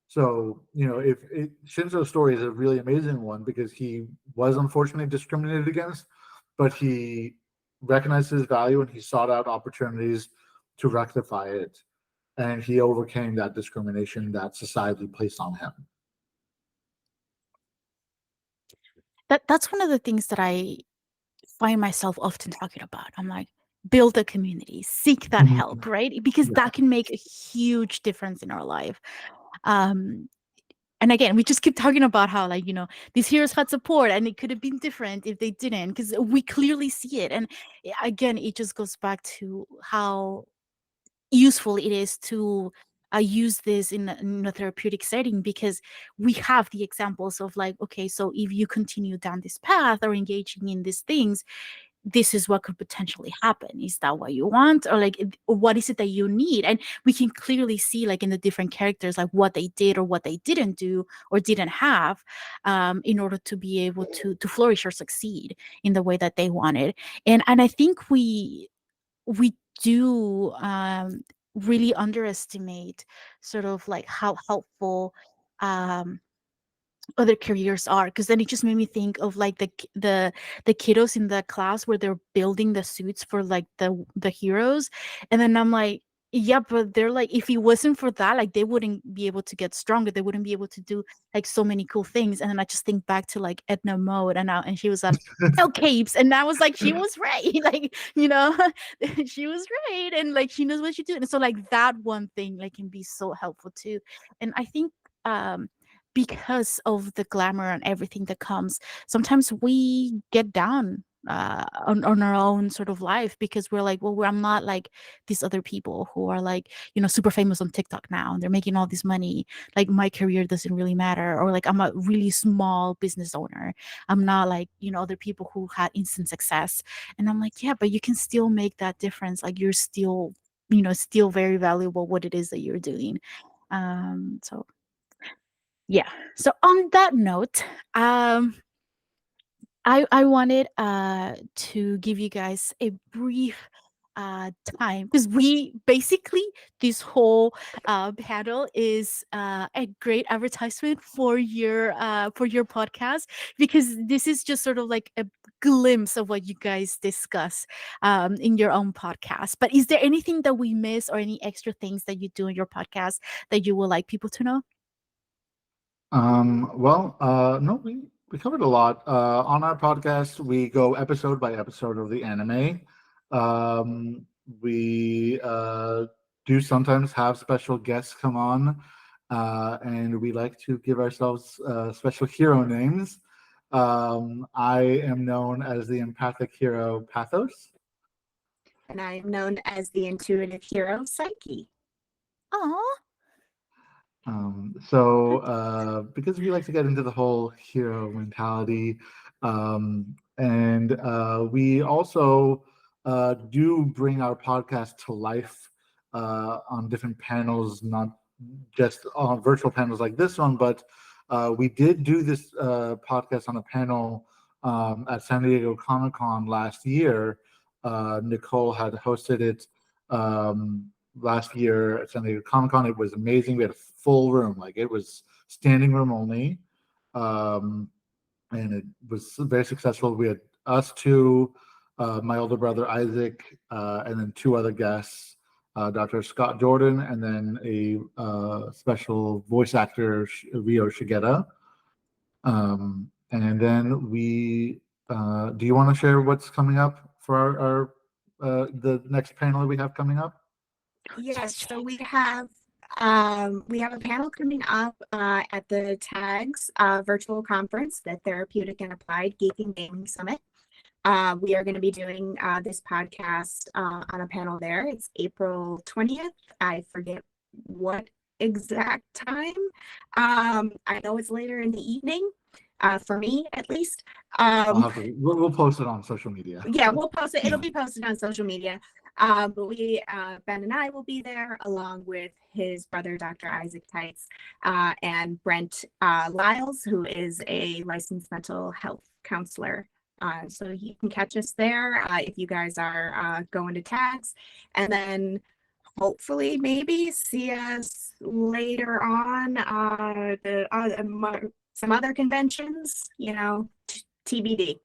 So, if Shinzo's story is a really amazing one because he was unfortunately discriminated against, but he recognized his value and he sought out opportunities to rectify it. And he overcame that discrimination that society placed on him.
That's one of the things that I find myself often talking about. I'm like, build a community, seek that
Mhm.
help, right? Because
Yeah.
that can make a huge difference in our life. Um, and again, we just keep talking about how, like, these heroes had support and it could have been different if they didn't, because we clearly see it. And again, it just goes back to how useful it is to use this in a therapeutic setting, because we have the examples of like, okay, so if you continue down this path or engaging in these things, this is what could potentially happen. Is that what you want? Or like, what is it that you need? And we can clearly see, like, in the different characters, like what they did or what they didn't do or didn't have, in order to be able to flourish or succeed in the way that they wanted. And I think we do really underestimate sort of like how helpful um other careers are, because then it just made me think of like the kiddos in the class where they're building the suits for like the heroes. And then I'm like, Yeah, but they're like, if it wasn't for that, like they wouldn't be able to get stronger. They wouldn't be able to do like so many cool things. And then I just think back to like Edna Mode and she was on El Capes, and I was like, she was right. Like, she was right. And like she knows what she's doing. And so like that one thing like can be so helpful too. And I think um because of the glamour and everything that comes, sometimes we get down on our own sort of life because we're like, well, I'm not like these other people who are like, super famous on TikTok now and they're making all this money. Like my career doesn't really matter. Or like I'm a really small business owner. I'm not like, other people who had instant success. And I'm like, yeah, but you can still make that difference. Like you're still, still very valuable what it is that you're doing. So yeah. So on that note, I wanted to give you guys a brief time because we basically this whole panel is a great advertisement for your podcast, because this is just sort of like a glimpse of what you guys discuss in your own podcast. But is there anything that we miss or any extra things that you do in your podcast that you would like people to know?
No, we covered a lot. On our podcast, we go episode by episode of the anime. Um, we do sometimes have special guests come on, and we like to give ourselves special hero names. I am known as the empathic hero Pathos.
And I am known as the intuitive hero, Psyche.
Oh,
Because we like to get into the whole hero mentality, and we also do bring our podcast to life on different panels, not just on virtual panels like this one, but we did do this podcast on a panel at San Diego Comic-Con last year. Nicole had hosted it. Last year at San Diego Comic Con. It was amazing. We had a full room, like it was standing room only, and it was very successful. We had us two, my older brother Isaac, and then two other guests, Dr. Scott Jordan, and then a special voice actor, Rio Shigeta. And then we, do you want to share what's coming up for our the next panel that we have coming up?
Yes, so we have a panel coming up at the TAGS virtual conference, the Therapeutic and Applied Geeking Gaming Summit. We are going to be doing this podcast on a panel there. It's April 20th. I forget what exact time. I know it's later in the evening, for me at least.
We'll post it on social media.
Yeah, we'll post it. It'll be posted on social media. But Ben and I will be there along with his brother, Dr. Isaac Tights, and Brent Lyles, who is a licensed mental health counselor. So you can catch us there if you guys are going to TAGS, and then hopefully maybe see us later on some other conventions, TBD.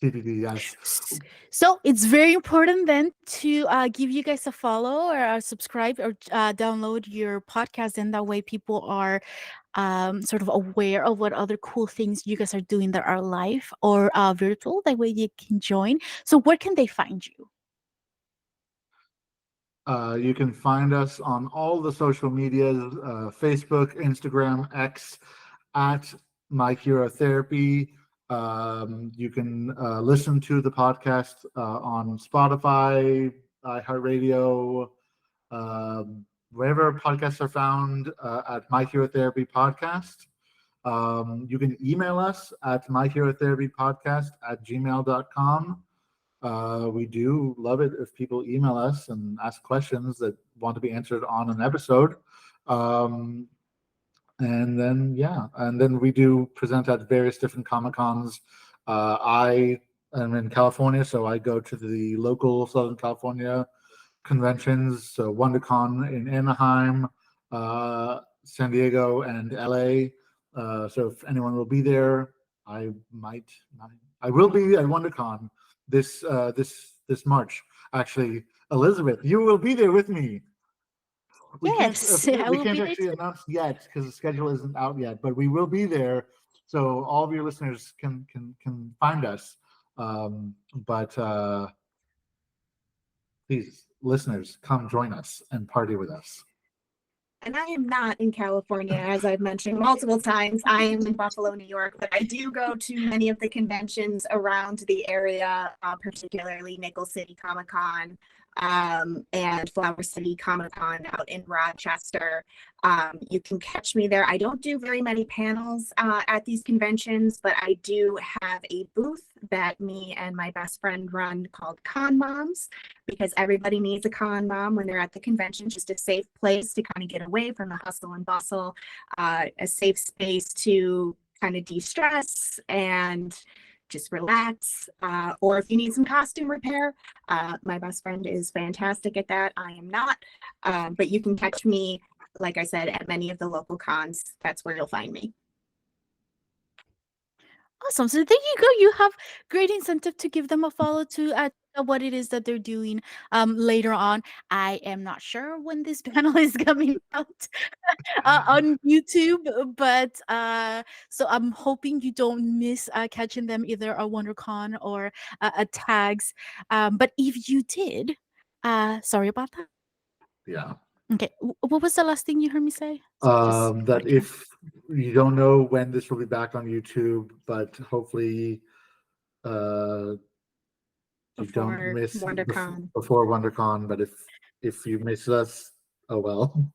TBD, yes.
So it's very important then to give you guys a follow or subscribe or download your podcast, and that way people are sort of aware of what other cool things you guys are doing that are live or virtual. That way they can join. So where can they find you?
You can find us on all the social medias, Facebook, Instagram, X, at My Hero Therapy. You can listen to the podcast on Spotify, iHeartRadio, wherever podcasts are found at My Hero Therapy Podcast. You can email us at myherotherapypodcast@gmail.com. We do love it if people email us and ask questions that want to be answered on an episode. And then we do present at various different Comic Cons. I am in California, so I go to the local Southern California conventions. So WonderCon in Anaheim, San Diego, and LA. So if anyone will be there, I will be at WonderCon this March. Actually, Elizabeth, you will be there with me.
Yes, I
we
will
can't
be there
actually
too.
announce yet because the schedule isn't out yet, but we will be there, so all of your listeners can find us. But please, listeners, come join us and party with us.
And I am not in California, as I've mentioned multiple times. I am in Buffalo, New York, but I do go to many of the conventions around the area, particularly Nickel City Comic Con and Flower City Comic Con out in Rochester. You can catch me there. I don't do very many panels at these conventions, but I do have a booth that me and my best friend run called Con Moms, because everybody needs a con mom when they're at the convention, just a safe place to kind of get away from the hustle and bustle, a safe space to kind of de-stress and just relax. Or if you need some costume repair, my best friend is fantastic at that. I am not, but you can catch me, like I said, at many of the local cons. That's where you'll find me.
Awesome. So there you go. You have great incentive to give them a follow to what it is that they're doing later on. I am not sure when this panel is coming out on YouTube, but so I'm hoping you don't miss catching them either at WonderCon or at Tags. But if you did, sorry about that.
Yeah.
Okay, what was the last thing you heard me say? Sorry, just
That if you don't know when this will be back on YouTube, but hopefully you don't
Before
miss
WonderCon.
before WonderCon. But if you miss us, oh well.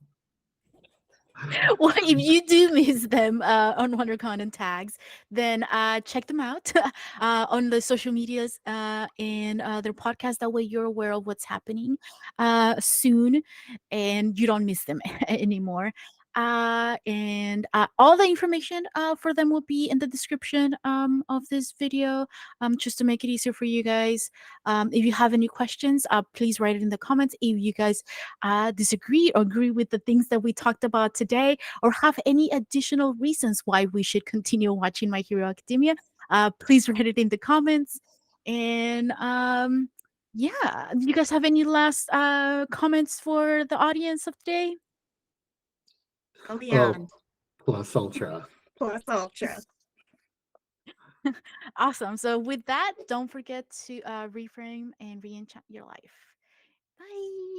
Well, if you do miss them on WonderCon and Tags, then check them out on the social medias and their podcast. That way, you're aware of what's happening soon, and you don't miss them anymore. And all the information for them will be in the description of this video, just to make it easier for you guys. If you have any questions, please write it in the comments. If you guys disagree or agree with the things that we talked about today, or have any additional reasons why we should continue watching My Hero Academia, please write it in the comments. And yeah, do you guys have any last comments for the audience of today?
Go beyond.
Plus Ultra.
Plus Ultra.
Awesome. So with that, don't forget to reframe and re-enchant your life. Bye.